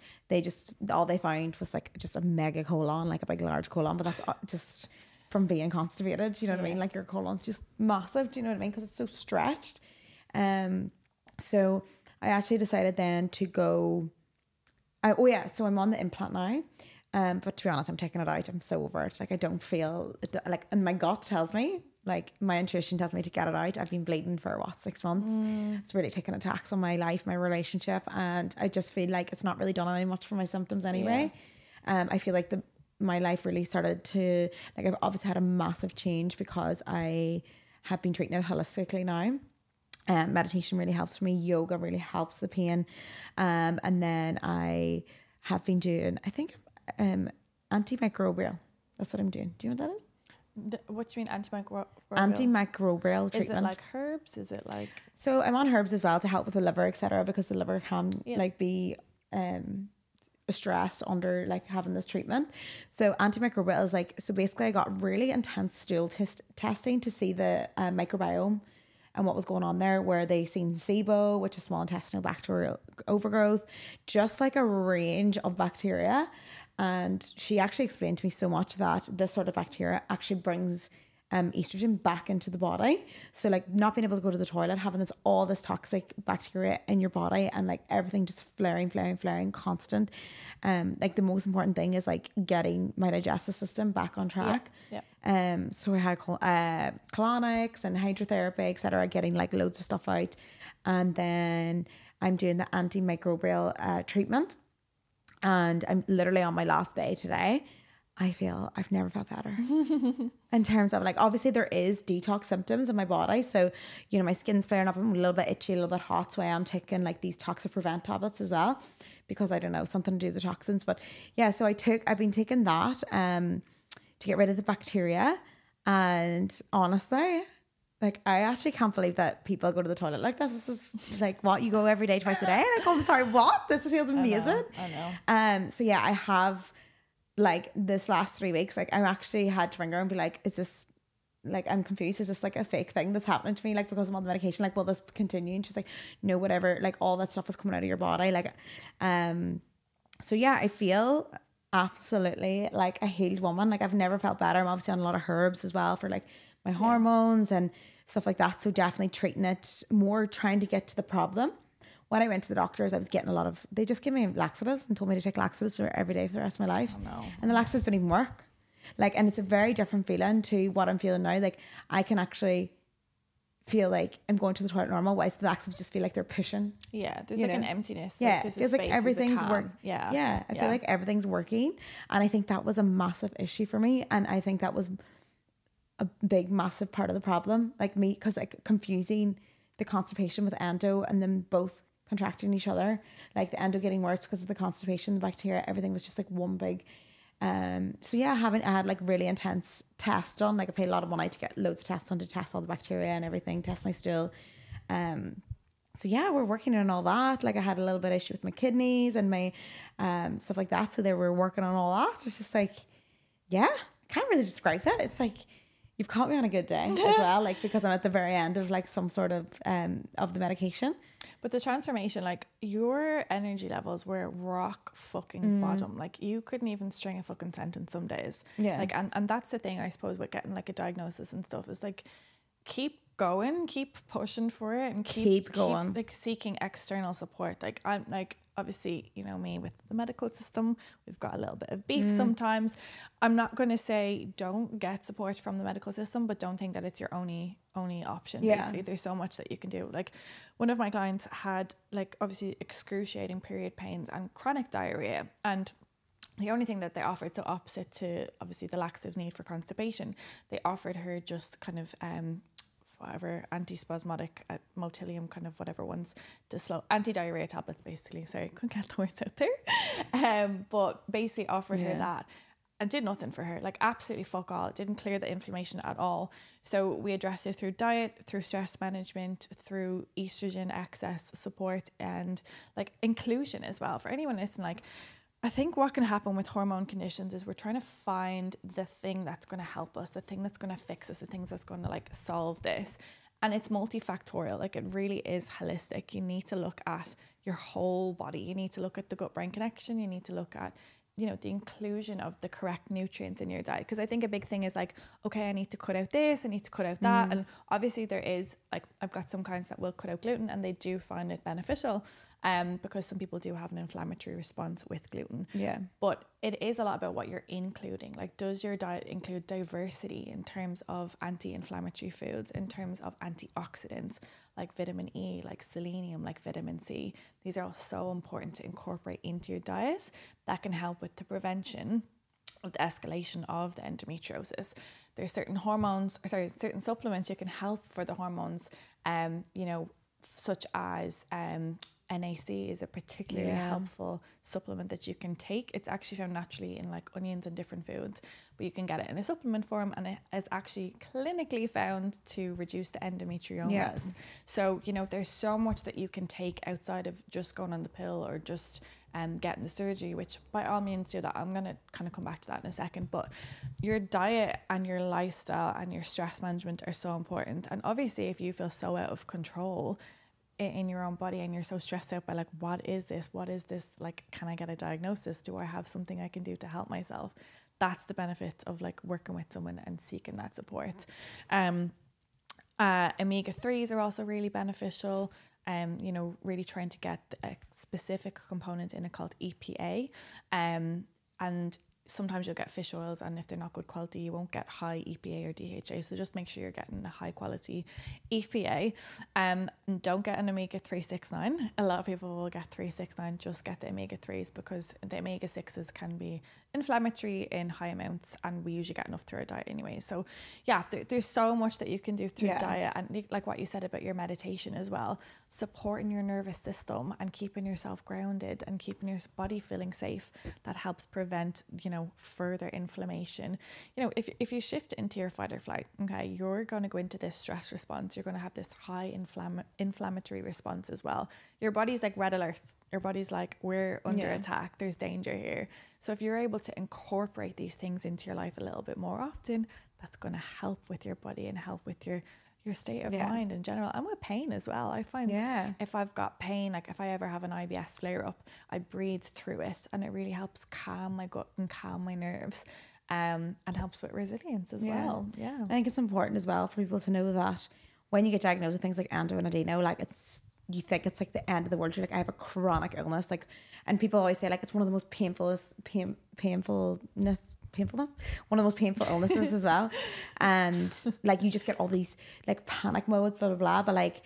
Speaker 2: all they found was like just a mega colon, like a big large colon. But that's just from being constipated. Do you know what I mean? Like your colon's just massive. Do you know what I mean? Because it's so stretched. So I actually decided then to go. So I'm on the implant now, but to be honest, I'm taking it out. I'm so over it. Like I don't feel it, like, and my gut tells me, like my intuition tells me to get it out. I've been bleeding for 6 months. It's really taken a tax on my life, my relationship, and I just feel like it's not really done any much for my symptoms anyway. I feel like my life really started to, like, I've obviously had a massive change because I have been treating it holistically now. Meditation really helps for me. Yoga really helps the pain. And then I have been doing, I think, antimicrobial. That's what I'm doing. Do you know what that is?
Speaker 1: What do you mean antimicrobial?
Speaker 2: Antimicrobial treatment.
Speaker 1: Is it like herbs? Is it like...
Speaker 2: So I'm on herbs as well to help with the liver, etc. Because the liver can like be stressed under like having this treatment. So antimicrobial is like, so basically I got really intense stool testing to see the microbiome and what was going on there, where they seen SIBO, which is small intestinal bacterial overgrowth, just like a range of bacteria. And she actually explained to me so much that this sort of bacteria actually brings estrogen back into the body. So like not being able to go to the toilet, having all this toxic bacteria in your body, and like everything just flaring constant. Like the most important thing is like getting my digestive system back on track. So I had colonics and hydrotherapy, etc., getting like loads of stuff out, and then I'm doing the antimicrobial treatment, and I'm literally on my last day today. I feel I've never felt better in terms of like, obviously there is detox symptoms in my body. So, you know, my skin's flaring up, I'm a little bit itchy, a little bit hot. So I am taking like these toxic prevent tablets as well, because I don't know, something to do with the toxins. But yeah, so I've been taking that to get rid of the bacteria. And honestly, like, I actually can't believe that people go to the toilet like this. This is like, what, you go every day, twice a day? Like, oh, I'm sorry, what? This feels amazing.
Speaker 1: I know.
Speaker 2: So yeah, I have, like, this last 3 weeks, like, I actually had to ring her and be like, is this, like, I'm confused. Is this like a fake thing that's happening to me? Like, because I'm on the medication, like, will this continue? And she's like, no, whatever. Like, all that stuff is coming out of your body. Like, so yeah, I feel absolutely like a healed woman. Like, I've never felt better. I'm obviously on a lot of herbs as well for like my hormones and stuff like that. So definitely treating it more, trying to get to the problem. When I went to the doctors, I was getting they just gave me laxatives and told me to take laxatives for every day for the rest of my life.
Speaker 1: Oh, no.
Speaker 2: And the laxatives don't even work. Like, and it's a very different feeling to what I'm feeling now. Like, I can actually feel like I'm going to the toilet normal, whilst the laxatives just feel like they're pushing.
Speaker 1: Yeah, there's like an emptiness.
Speaker 2: Yeah,
Speaker 1: like,
Speaker 2: it feels like everything's working.
Speaker 1: Yeah.
Speaker 2: I feel like everything's working. And I think that was a massive issue for me. And I think that was a big, massive part of the problem. Like me, because like confusing the constipation with endo and them both contracting each other, like the endo getting worse because of the constipation, the bacteria, everything was just like one big. So yeah, I had like really intense tests done. Like, I paid a lot of money to get loads of tests done to test all the bacteria and everything, test my stool. So yeah, we're working on all that. Like, I had a little bit of issue with my kidneys and my stuff like that. So they were working on all that. It's just like, yeah, I can't really describe it. It's like, you've caught me on a good day as well, like, because I'm at the very end of like some sort of the medication.
Speaker 1: But the transformation, like, your energy levels were rock fucking bottom. Like, you couldn't even string a fucking sentence some days.
Speaker 2: Yeah.
Speaker 1: Like, and that's the thing, I suppose, with getting like a diagnosis and stuff, is like, keep going, keep pushing for it, and keep going, like, seeking external support. Like, I'm like, obviously, you know me, with the medical system, we've got a little bit of beef sometimes. I'm not going to say don't get support from the medical system, but don't think that it's your only option. Basically, there's so much that you can do. Like, one of my clients had, like, obviously excruciating period pains and chronic diarrhea, and the only thing that they offered, so opposite to obviously the laxative need for constipation, they offered her just kind of whatever antispasmodic, motilium, kind of whatever ones, to slow, anti-diarrhea tablets, basically. Sorry, couldn't get the words out there. But basically offered her that, and did nothing for her. Like, absolutely fuck all. It didn't clear the inflammation at all. So we addressed it through diet, through stress management, through estrogen excess support, and like inclusion as well. For anyone listening, like, I think what can happen with hormone conditions is we're trying to find the thing that's going to help us, the thing that's going to fix us, the things that's going to like solve this. And it's multifactorial. Like, it really is holistic. You need to look at your whole body. You need to look at the gut-brain connection. You need to look at, you know, the inclusion of the correct nutrients in your diet. Because I think a big thing is like, okay, I need to cut out this, I need to cut out that. And obviously there is, like, I've got some clients that will cut out gluten and they do find it beneficial, because some people do have an inflammatory response with gluten. Yeah. But it is a lot about what you're including. Like, does your diet include diversity in terms of anti-inflammatory foods, in terms of antioxidants, like vitamin E, like selenium, like vitamin C? These are all so important to incorporate into your diet that can help with the prevention of the escalation of the endometriosis. There's certain certain supplements you can help for the hormones, you know, such as NAC is a particularly helpful supplement that you can take. It's actually found naturally in like onions and different foods, but you can get it in a supplement form, and it is actually clinically found to reduce the endometriomas. Yeah. So, you know, there's so much that you can take outside of just going on the pill or just getting the surgery, which by all means do that. I'm going to kind of come back to that in a second, but your diet and your lifestyle and your stress management are so important. And obviously if you feel so out of control in your own body and you're so stressed out by like, what is this, like, can I get a diagnosis, do I have something I can do to help myself, that's the benefit of like working with someone and seeking that support. Omega-3s are also really beneficial. You know, really trying to get a specific component in it called EPA. And sometimes you'll get fish oils, and if they're not good quality, you won't get high EPA or DHA. So just make sure you're getting a high quality EPA. And don't get an omega 369. A lot of people will get 369, just get the omega 3s, because the omega 6s can be inflammatory in high amounts, and we usually get enough through our diet anyway. So yeah, there's so much that you can do through diet, and like what you said about your meditation as well, supporting your nervous system and keeping yourself grounded and keeping your body feeling safe. That helps prevent, you know, further inflammation. You know, if you shift into your fight or flight, okay, you're going to go into this stress response. You're going to have this high inflammatory response as well. Your body's like red alert. Your body's like, we're under attack. There's danger here. So if you're able to incorporate these things into your life a little bit more often, that's going to help with your body and help with your state of mind in general, and with pain as well. I find if I've got pain, like if I ever have an IBS flare up, I breathe through it, and it really helps calm my gut and calm my nerves, and helps with resilience as well. I
Speaker 2: think it's important as well for people to know that when you get diagnosed with things like endo and adeno, like you think it's like the end of the world. You're like, I have a chronic illness, like, and people always say like it's one of the most painfulness, one of the most painful illnesses as well. And like you just get all these like panic modes, blah blah blah. But like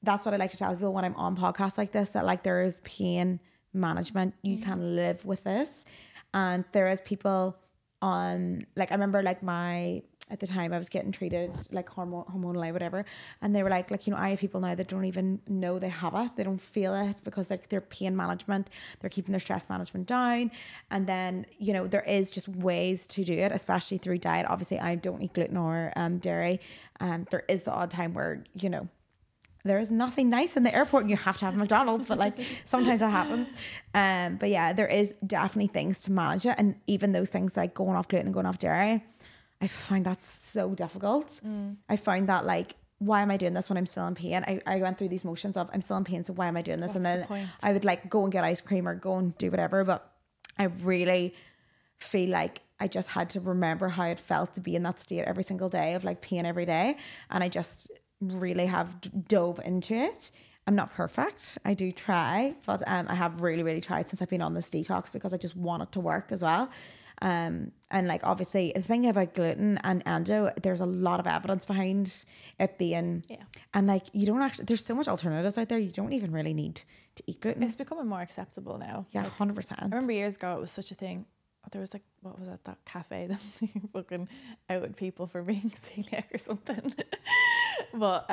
Speaker 2: that's what I like to tell people when I'm on podcasts like this, that like there is pain management. You can live with this, and there is people on, like I remember like at the time I was getting treated like hormonally, whatever, and they were like, you know, I have people now that don't even know they have it, they don't feel it, because like their pain management, they're keeping their stress management down. And then, you know, there is just ways to do it, especially through diet. Obviously I don't eat gluten or dairy. There is the odd time where, you know, there is nothing nice in the airport and you have to have McDonald's, but like sometimes that happens. But yeah, there is definitely things to manage it, and even those things like going off gluten and going off dairy, I find that so difficult. I find that like, why am I doing this when I'm still in pain? I went through these motions of I'm still in pain, so why am I doing this?
Speaker 1: What's
Speaker 2: and
Speaker 1: the point?
Speaker 2: I would like go and get ice cream or go and do whatever. But I really feel like I just had to remember how it felt to be in that state every single day of like pain every day. And I just really have dove into it. I'm not perfect. I do try, but I have really, really tried since I've been on this detox, because I just want it to work as well. And like obviously the thing about gluten and endo, there's a lot of evidence behind it being, and like you don't actually, there's so much alternatives out there, you don't even really need to eat gluten.
Speaker 1: It's becoming more acceptable now.
Speaker 2: Yeah,
Speaker 1: like,
Speaker 2: 100%.
Speaker 1: I remember years ago it was such a thing. There was like, what was it, that cafe that they fucking outed people for being celiac or something. But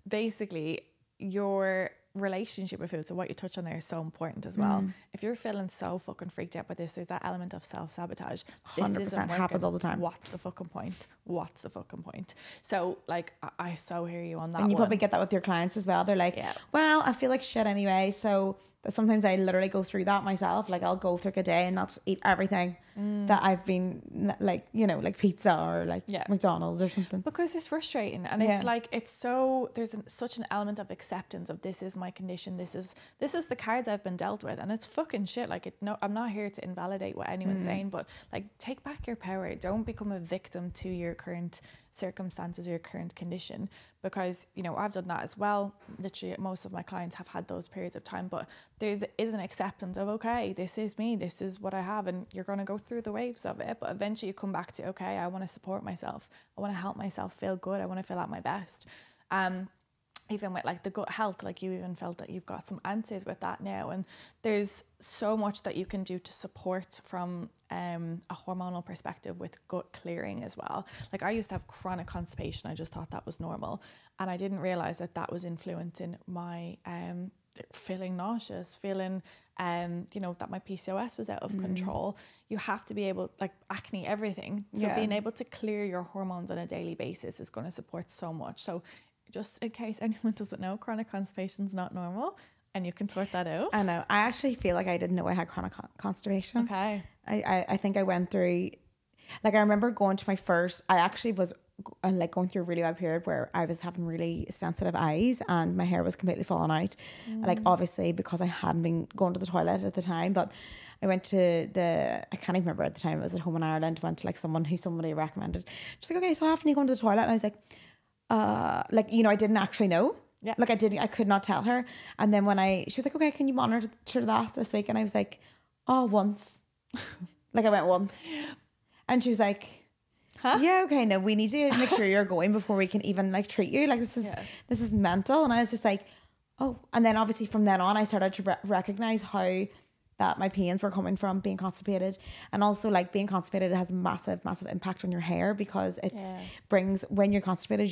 Speaker 1: basically your relationship with food, so what you touch on there is so important as well. If you're feeling so fucking freaked out by this, there's that element of self-sabotage.
Speaker 2: 100% happens all the time.
Speaker 1: What's the fucking point? So like I so hear you on that.
Speaker 2: And you probably get that with your clients as well. They're like, well, I feel like shit anyway, so sometimes I literally go through that myself. Like I'll go through a day and not just eat everything that I've been like, you know, like pizza or like McDonald's or something,
Speaker 1: because it's frustrating. And it's like, it's so, there's such an element of acceptance of this is my condition, this is the cards I've been dealt with, and it's fucking shit. Like I'm not here to invalidate what anyone's saying, but like take back your power. Don't become a victim to your current circumstances or your current condition, because you know I've done that as well. Literally most of my clients have had those periods of time, but there is an acceptance of, okay, this is me, this is what I have, and you're going to go through the waves of it, but eventually you come back to, okay, I want to support myself, I want to help myself feel good, I want to feel at my best. Even with like the gut health, like you even felt that you've got some answers with that now, and there's so much that you can do to support from a hormonal perspective with gut clearing as well. Like I used to have chronic constipation. I just thought that was normal, and I didn't realize that was influencing my feeling nauseous, feeling you know, that my PCOS was out of control. You have to be able, like acne, everything, so being able to clear your hormones on a daily basis is going to support so much. So just in case anyone doesn't know, chronic constipation is not normal, and you can sort that out.
Speaker 2: I know. I actually feel like I didn't know I had chronic constipation.
Speaker 1: Okay.
Speaker 2: I think I went through, like I remember going to my first, I actually was like going through a really bad period where I was having really sensitive eyes and my hair was completely falling out. Like obviously because I hadn't been going to the toilet at the time, but I went to I can't even remember at the time, it was at home in Ireland, went to like somebody recommended. She's like, okay, so how often are you going to the toilet? And I was like, like, you know, I didn't actually know.
Speaker 1: Yeah.
Speaker 2: Like I could not tell her. And then she was like, okay, can you monitor that this week? And I was like, oh, once. Like I went once. And she was like, huh? Yeah, okay, no, we need to make sure you're going before we can even like treat you. Like this is mental. And I was just like, oh. And then obviously from then on, I started to recognize how that my pains were coming from being constipated. And also like being constipated has massive impact on your hair, because brings, when you're constipated,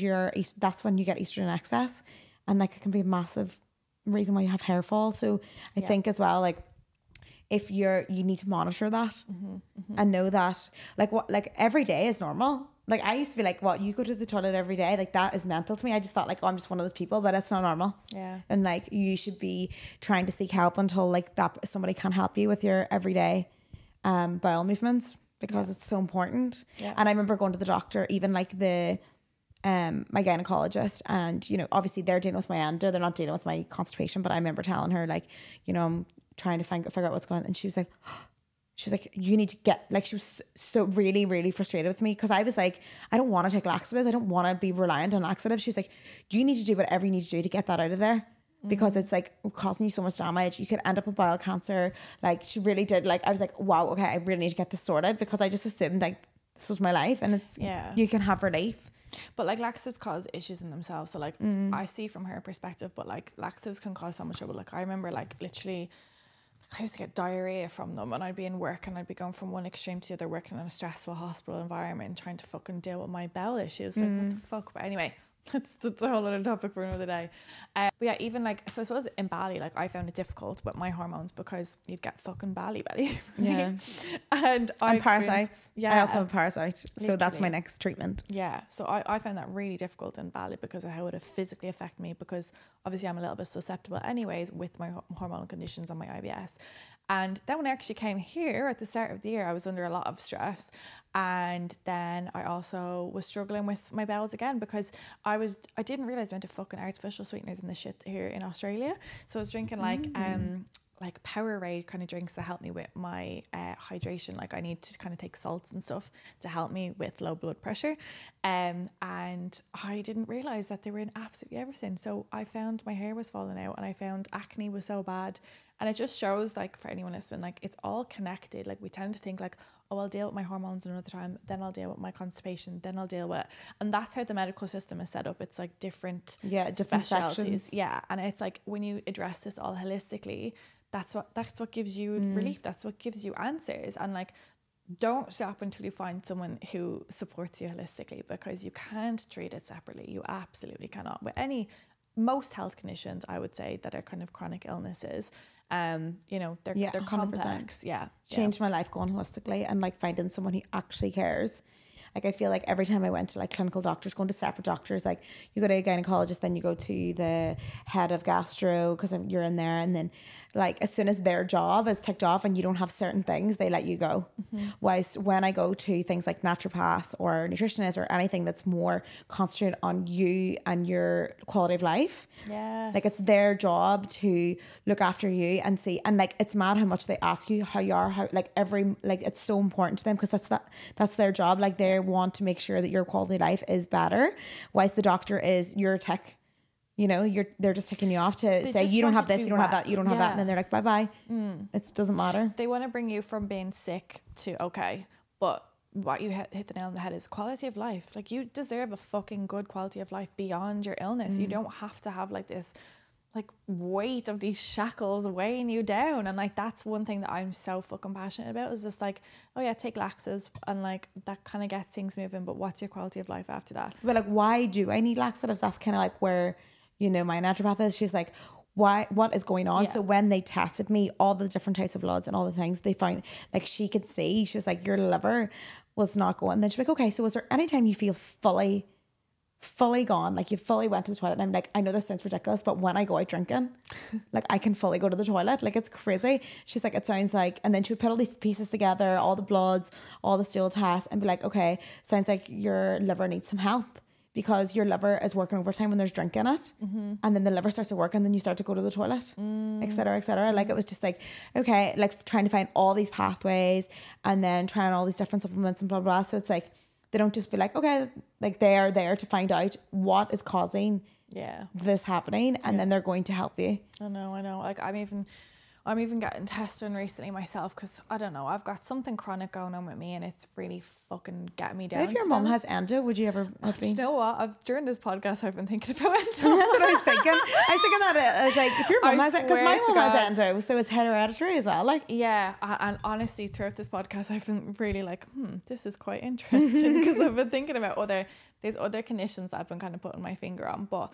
Speaker 2: that's when you get estrogen excess, and like it can be a massive reason why you have hair fall. So I think as well, like if you need to monitor that and know that like every day is normal. Like I used to be like, what, you go to the toilet every day? Like that is mental to me. I just thought like, oh, I'm just one of those people, but it's not normal.
Speaker 1: Yeah.
Speaker 2: And like you should be trying to seek help until like that somebody can help you with your everyday bowel movements, because it's so important. Yeah. And I remember going to the doctor, even like my gynecologist, and you know, obviously they're dealing with my endo, they're not dealing with my constipation, but I remember telling her like, you know, I'm trying to figure out what's going on, and she was like, you need to get, like, she was so really, really frustrated with me, because I was like, I don't want to take laxatives, I don't want to be reliant on laxatives. She was like, you need to do whatever you need to do to get that out of there, because it's like causing you so much damage. You could end up with bowel cancer. Like she really did. Like I was like, wow, okay, I really need to get this sorted, because I just assumed like this was my life, and it's you can have relief.
Speaker 1: But like laxatives cause issues in themselves. So like I see from her perspective, but like laxatives can cause so much trouble. Like I remember like literally I used to get diarrhea from them, and I'd be in work and I'd be going from one extreme to the other, working in a stressful hospital environment, trying to fucking deal with my bowel issues. Like what the fuck? But anyway, that's a whole other topic for another day. But yeah, even like, so I suppose in Bali, like I found it difficult with my hormones, because you'd get fucking belly.
Speaker 2: Yeah.
Speaker 1: and
Speaker 2: parasites. Yeah. I also have a parasite.
Speaker 1: Literally.
Speaker 2: So that's my next treatment.
Speaker 1: Yeah. So I found that really difficult in Bali, because of how it would physically affect me, because obviously I'm a little bit susceptible anyways with my hormonal conditions and my IBS. And then when I actually came here at the start of the year, I was under a lot of stress. And then I also was struggling with my bowels again, because I didn't realize I went to fucking artificial sweeteners in the shit here in Australia. So I was drinking like Powerade kind of drinks that help me with my hydration. Like I need to kind of take salts and stuff to help me with low blood pressure. And I didn't realize that they were in absolutely everything. So I found my hair was falling out, and I found acne was so bad. And it just shows, like, for anyone listening, like it's all connected. Like we tend to think like, oh, I'll deal with my hormones another time, then I'll deal with my constipation, then I'll deal with, and that's how the medical system is set up. It's like different specialties. Sections. Yeah. And it's like when you address this all holistically, that's what gives you relief. That's what gives you answers. And like, don't stop until you find someone who supports you holistically, because you can't treat it separately. You absolutely cannot. With most health conditions, I would say, that are kind of chronic illnesses, you know, they're complex. 100%. Yeah.
Speaker 2: Changed my life going holistically, and like finding someone who actually cares. Like I feel like every time I went to like clinical doctors, going to separate doctors, like you go to a gynecologist, then you go to the head of gastro, because you're in there, and then like as soon as their job is ticked off and you don't have certain things, they let you go. Whilst when I go to things like naturopaths or nutritionists or anything that's more concentrated on you and your quality of life, like it's their job to look after you and see, and like it's mad how much they ask you how you are, how like it's so important to them, because that's their job. Like they want to make sure that your quality of life is better, whilst the doctor is your tech. You know, they're just taking you off to say you don't have this, you don't have that, you don't have that, and then they're like, bye bye. It doesn't matter.
Speaker 1: They want to bring you from being sick to okay, but what you hit the nail on the head is quality of life. Like you deserve a fucking good quality of life beyond your illness. You don't have to have like this like weight of these shackles weighing you down. And like that's one thing that I'm so fucking passionate about, is just like, oh yeah, take laxatives, and like that kind of gets things moving, but what's your quality of life after that?
Speaker 2: But like, why do I need laxatives? That's kind of like where, you know, my naturopath is. She's like, what is going on? So when they tested me, all the different types of bloods and all the things, they found, like she could see, she was like, your liver was not going. And then she's like, okay, so is there any time you feel fully gone, like you fully went to the toilet? And I'm like, I know this sounds ridiculous, but when I go out drinking, like I can fully go to the toilet. Like it's crazy. She's like, it sounds like, and then she would put all these pieces together, all the bloods, all the stool tests, and be like, okay, sounds like your liver needs some help, because your liver is working overtime when there's drink in it, and then the liver starts to work, and then you start to go to the toilet, etc., etc. Like it was just like, okay, like trying to find all these pathways and then trying all these different supplements and blah blah. So it's like they don't just be like, okay, like they are there to find out what is causing this happening, and then they're going to help you.
Speaker 1: I know. Like I'm even getting tested recently myself because I don't know, I've got something chronic going on with me and it's really fucking getting me down.
Speaker 2: If your mum has endo, would you ever have been?
Speaker 1: You know what? During this podcast, I've been thinking about endo.
Speaker 2: That's what I was thinking. I was thinking that I was like, if your mum has it, because my mum has endo, so it's hereditary as well. Like,
Speaker 1: yeah, and honestly, throughout this podcast, I've been really like, this is quite interesting because I've been thinking about there's other conditions that I've been kind of putting my finger on, but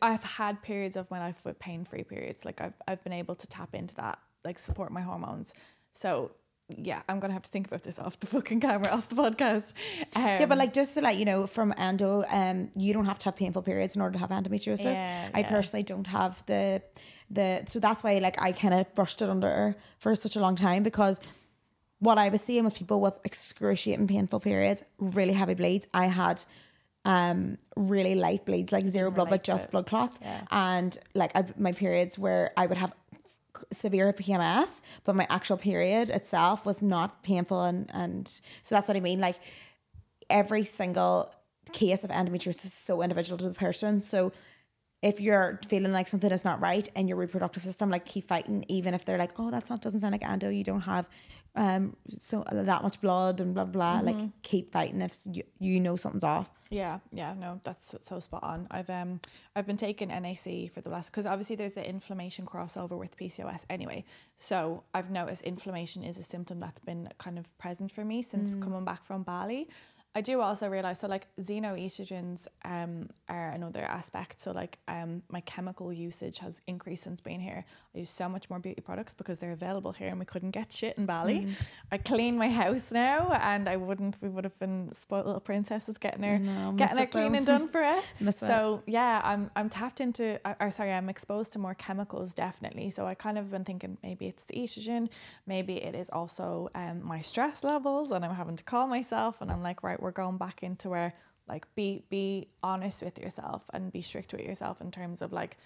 Speaker 1: I've had periods of my life with pain-free periods. Like I've been able to tap into that, like support my hormones. So yeah, I'm gonna have to think about this off the fucking camera, off the podcast.
Speaker 2: Yeah, but like just to let you know, from endo, you don't have to have painful periods in order to have endometriosis. I personally don't have the so that's why like I kind of brushed it under for such a long time, because what I was seeing with people with excruciating painful periods, really heavy bleeds, I had really light bleeds, like zero blood, but just blood clots, and like my periods where I would have severe PMS, but my actual period itself was not painful, and so that's what I mean. Like every single case of endometriosis is so individual to the person. So if you're feeling like something is not right in your reproductive system, like keep fighting, even if they're like, oh, doesn't sound like endo, you don't have so that much blood and blah blah. Like keep fighting if you know something's off.
Speaker 1: Yeah, no, that's so spot on. I've been taking NAC for the last, because obviously there's the inflammation crossover with PCOS anyway. So I've noticed inflammation is a symptom that's been kind of present for me since coming back from Bali. I do also realize, so like xenoestrogens are another aspect. So like my chemical usage has increased since being here. I use so much more beauty products because they're available here and we couldn't get shit in Bali. I clean my house now, and we would have been spoiled little princesses getting our cleaning done for us. So yeah, I'm tapped into, I'm exposed to more chemicals, definitely. So I kind of been thinking maybe it's the estrogen, maybe it is also my stress levels, and I'm having to call myself, and I'm like, right, we're going back into where like be honest with yourself and be strict with yourself in terms of like,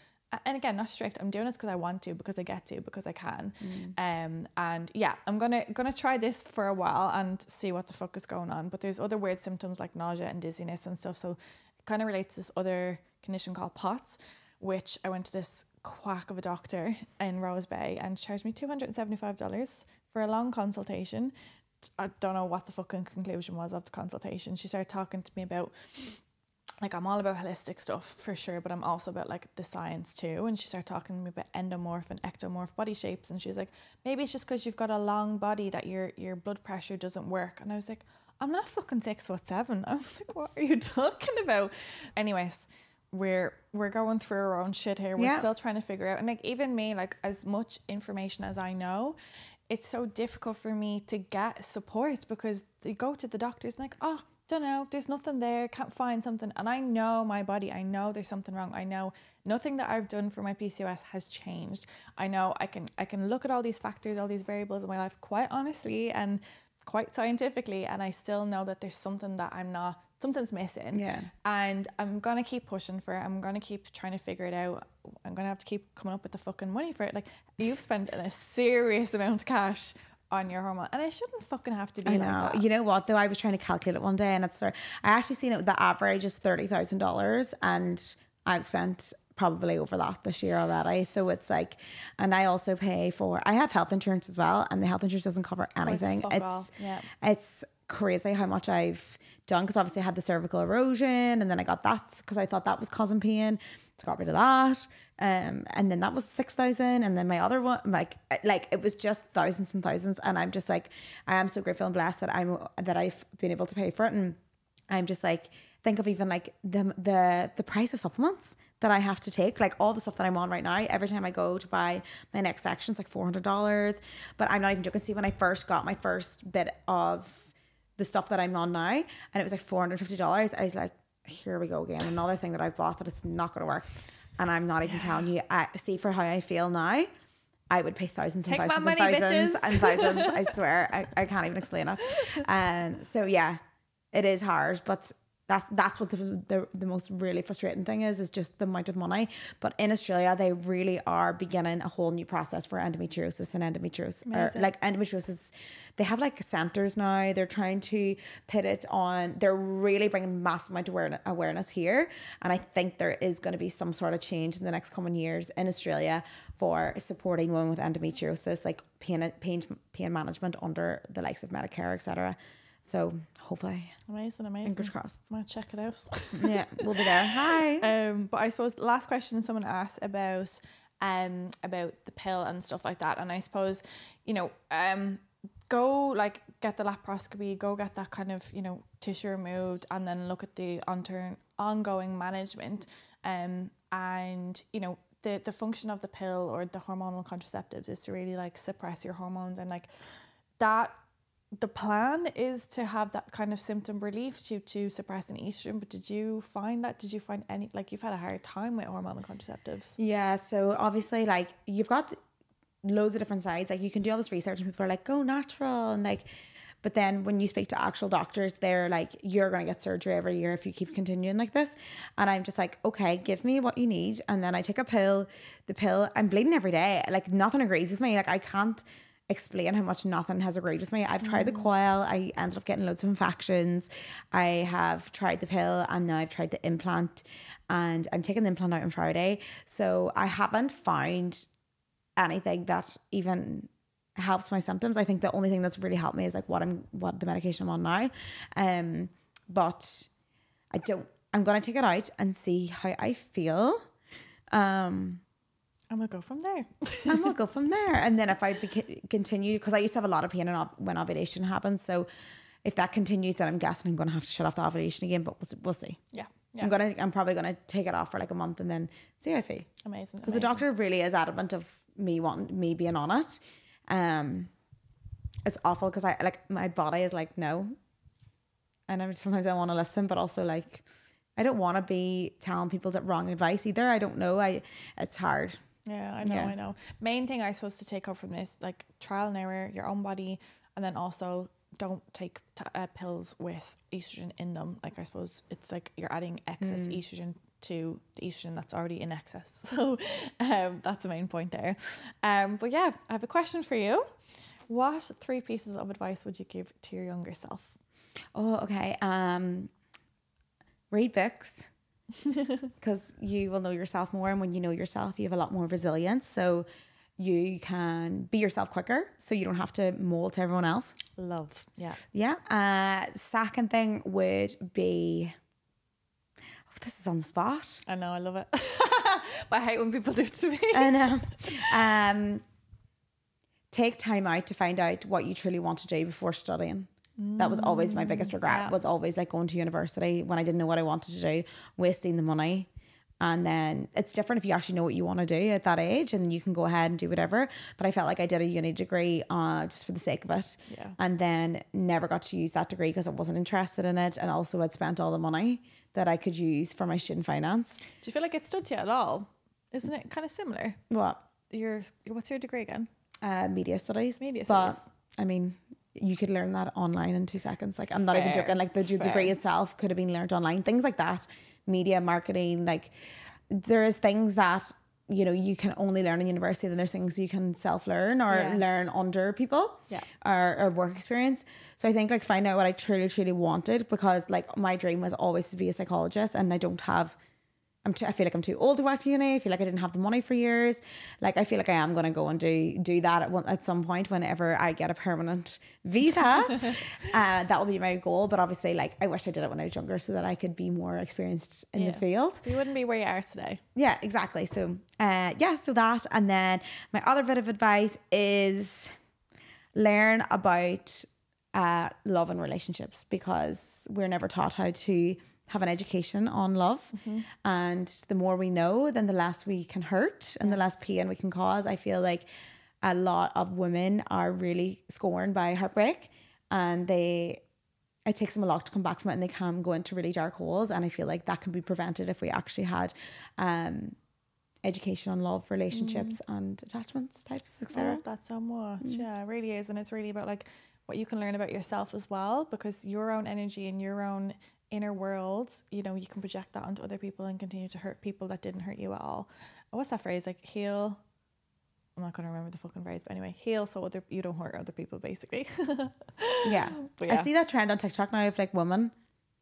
Speaker 1: and again, not strict, I'm doing this because I want to, because I get to, because I can. And yeah, I'm gonna try this for a while and see what the fuck is going on. But there's other weird symptoms like nausea and dizziness and stuff, so it kind of relates to this other condition called POTS, which I went to this quack of a doctor in Rose Bay and charged me $275 for a long consultation. I don't know what the fucking conclusion was of the consultation. She started talking to me about, like, I'm all about holistic stuff for sure, but I'm also about like the science too. And she started talking to me about endomorph and ectomorph body shapes, and she was like, maybe it's just because you've got a long body that your blood pressure doesn't work. And I was like, I'm not fucking 6'7". I was like, what are you talking about? Anyways, we're going through our own shit here. We're still trying to figure out, and like even me, like as much information as I know, it's so difficult for me to get support, because they go to the doctors and like, oh, don't know, there's nothing there, can't find something. And I know my body, I know there's something wrong. I know nothing that I've done for my PCOS has changed. I know I can look at all these factors, all these variables in my life quite honestly and quite scientifically, and I still know that there's something that something's missing. Yeah. And I'm gonna keep pushing for it. I'm gonna keep trying to figure it out. I'm gonna have to keep coming up with the fucking money for it. Like, you've spent a serious amount of cash on your hormone, and I shouldn't fucking have to be like that. You
Speaker 2: know what though, I was trying to calculate it one day, and I actually seen it, the average is $30,000, and I've spent probably over that this year already. So it's like, and I also I have health insurance as well, and the health insurance doesn't cover anything. It's crazy how much I've done, because obviously I had the cervical erosion, and then I got that because I thought that was causing pain, so got rid of that, and then that was 6,000, and then my other one, like it was just thousands and thousands, and I'm just like, I am so grateful and blessed that I've been able to pay for it. And I'm just like, think of even like the price of supplements that I have to take, like all the stuff that I'm on right now. Every time I go to buy my next section, it's like $400. But I'm not even joking. See, when I first got my first bit of the stuff that I'm on now, and it was like $450, I was like, here we go again, another thing that I've bought that it's not going to work. And I'm not even telling you. See, for how I feel now, I would pay thousands and thousands and thousands and thousands. I swear, I can't even explain it. So yeah, it is hard, but That's what the most really frustrating thing is just the amount of money. But in Australia, they really are beginning a whole new process for endometriosis and endometriosis. They have like centers now. They're trying to put it on. They're really bringing massive amount of awareness here. And I think there is going to be some sort of change in the next coming years in Australia for supporting women with endometriosis, like pain management under the likes of Medicare, etc. So hopefully,
Speaker 1: amazing.
Speaker 2: Fingers crossed.
Speaker 1: I'm gonna check it out.
Speaker 2: Yeah, we'll be there. Hi.
Speaker 1: But I suppose the last question someone asked about the pill and stuff like that, and I suppose, you know, go like get the laparoscopy, go get that kind of, you know, tissue removed, and then look at the ongoing management, and you know, the function of the pill or the hormonal contraceptives is to really like suppress your hormones, and like that. The plan is to have that kind of symptom relief to suppress an estrogen, but did you find any, like, you've had a hard time with hormonal contraceptives?
Speaker 2: Yeah, so obviously, like, you've got loads of different sides. Like, you can do all this research and people are like, go natural, and like, but then when you speak to actual doctors, they're like, you're going to get surgery every year if you keep continuing like this. And I'm just like, okay, give me what you need. And then I take a pill. The pill, I'm bleeding every day. Like, nothing agrees with me. Like, I can't explain how much nothing has agreed with me. I've tried the coil. I ended up getting loads of infections. I have tried the pill, and now I've tried the implant, and I'm taking the implant out on Friday. So I haven't found anything that even helps my symptoms. I think the only thing that's really helped me is like what the medication I'm on now. But I'm gonna take it out and see how I feel.
Speaker 1: I'm gonna go from there.
Speaker 2: And we'll go from there. And then if I continue, because I used to have a lot of pain when ovulation happens, so if that continues, then I'm guessing I'm gonna have to shut off the ovulation again. But we'll see.
Speaker 1: Yeah.
Speaker 2: I'm probably gonna take it off for like a month and then see how I feel.
Speaker 1: Amazing.
Speaker 2: Because the doctor really is adamant of me being on it. It's awful because my body is like no, and sometimes I want to listen, but also like I don't want to be telling people that wrong advice either. I don't know. It's hard.
Speaker 1: Yeah, I know. Main thing I suppose to take up from this, like, trial and error, your own body, and then also don't take pills with estrogen in them. Like, I suppose it's like you're adding excess estrogen to the estrogen that's already in excess. So that's the main point there. But yeah, I have a question for you. What 3 pieces of advice would you give to your younger self?
Speaker 2: Oh, okay. Read books. Because you will know yourself more, and when you know yourself, you have a lot more resilience, so you can be yourself quicker, so you don't have to mold to everyone else.
Speaker 1: Love.
Speaker 2: Second thing would be, this is on the spot.
Speaker 1: I know, I love it. But I hate when people do it to me.
Speaker 2: I know. Take time out to find out what you truly want to do before studying. That was always my biggest regret, was always like going to university when I didn't know what I wanted to do, wasting the money. And then it's different if you actually know what you want to do at that age, and you can go ahead and do whatever. But I felt like I did a uni degree just for the sake of it.
Speaker 1: Yeah.
Speaker 2: And then never got to use that degree because I wasn't interested in it. And also I'd spent all the money that I could use for my student finance.
Speaker 1: Do you feel like it stood to you at all? Isn't it kind of similar?
Speaker 2: What?
Speaker 1: What's your degree again?
Speaker 2: Media studies.
Speaker 1: Media studies.
Speaker 2: But I mean, you could learn that online in 2 seconds. Like, I'm not even joking. Like, the degree itself could have been learned online. Things like that. Media, marketing. Like, there is things that, you know, you can only learn in university. Then there's things you can self-learn or learn under people. Yeah. Or work experience. So I think, like, find out what I truly, truly wanted, because, like, my dream was always to be a psychologist, and I don't have... I feel like I'm too old to go back to uni. I feel like I didn't have the money for years. Like, I feel like I am going to go and do that at some point whenever I get a permanent visa. That will be my goal. But obviously, like, I wish I did it when I was younger so that I could be more experienced in the field.
Speaker 1: You wouldn't be where you are today.
Speaker 2: Yeah, exactly. So, so that. And then my other bit of advice is learn about love and relationships, because we're never taught how to have an education on love. And the more we know, then the less we can hurt and the less pain we can cause. I feel like a lot of women are really scorned by heartbreak, and it takes them a lot to come back from it, and they can go into really dark holes. And I feel like that can be prevented if we actually had education on love, relationships and attachments types, etc.
Speaker 1: I love that so much. Yeah, it really is. And it's really about, like, what you can learn about yourself as well, because your own energy and your own inner worlds, you know, you can project that onto other people and continue to hurt people that didn't hurt you at all. What's that phrase? Like heal. I'm not going to remember the fucking phrase, but anyway, heal so you don't hurt other people, basically.
Speaker 2: Yeah. I see that trend on TikTok now of like women.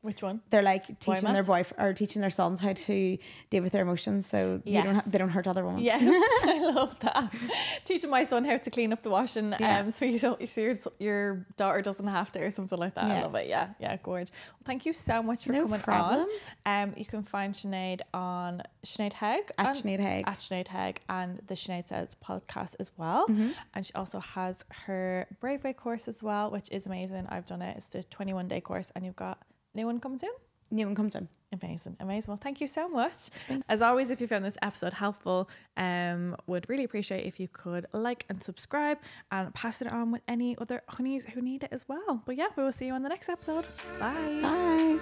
Speaker 1: Which one?
Speaker 2: They're like teaching their or teaching their sons how to deal with their emotions, so they don't hurt other women.
Speaker 1: Yes, I love that. Teaching my son how to clean up the washing, so your daughter doesn't have to, or something like that. I love it. Yeah, gorgeous. Well, thank you so much for coming on. You can find Sinead on Sinead Heg
Speaker 2: at
Speaker 1: Sinead Heg and the Sinead Says podcast as well. And she also has her Brave Way course as well, which is amazing. I've done it. It's the 21-day course, and you've got new one coming soon?
Speaker 2: New one comes in.
Speaker 1: Amazing. Well, thank you so much. As always, if you found this episode helpful, would really appreciate if you could like and subscribe and pass it on with any other honeys who need it as well. But yeah, we will see you on the next episode. Bye.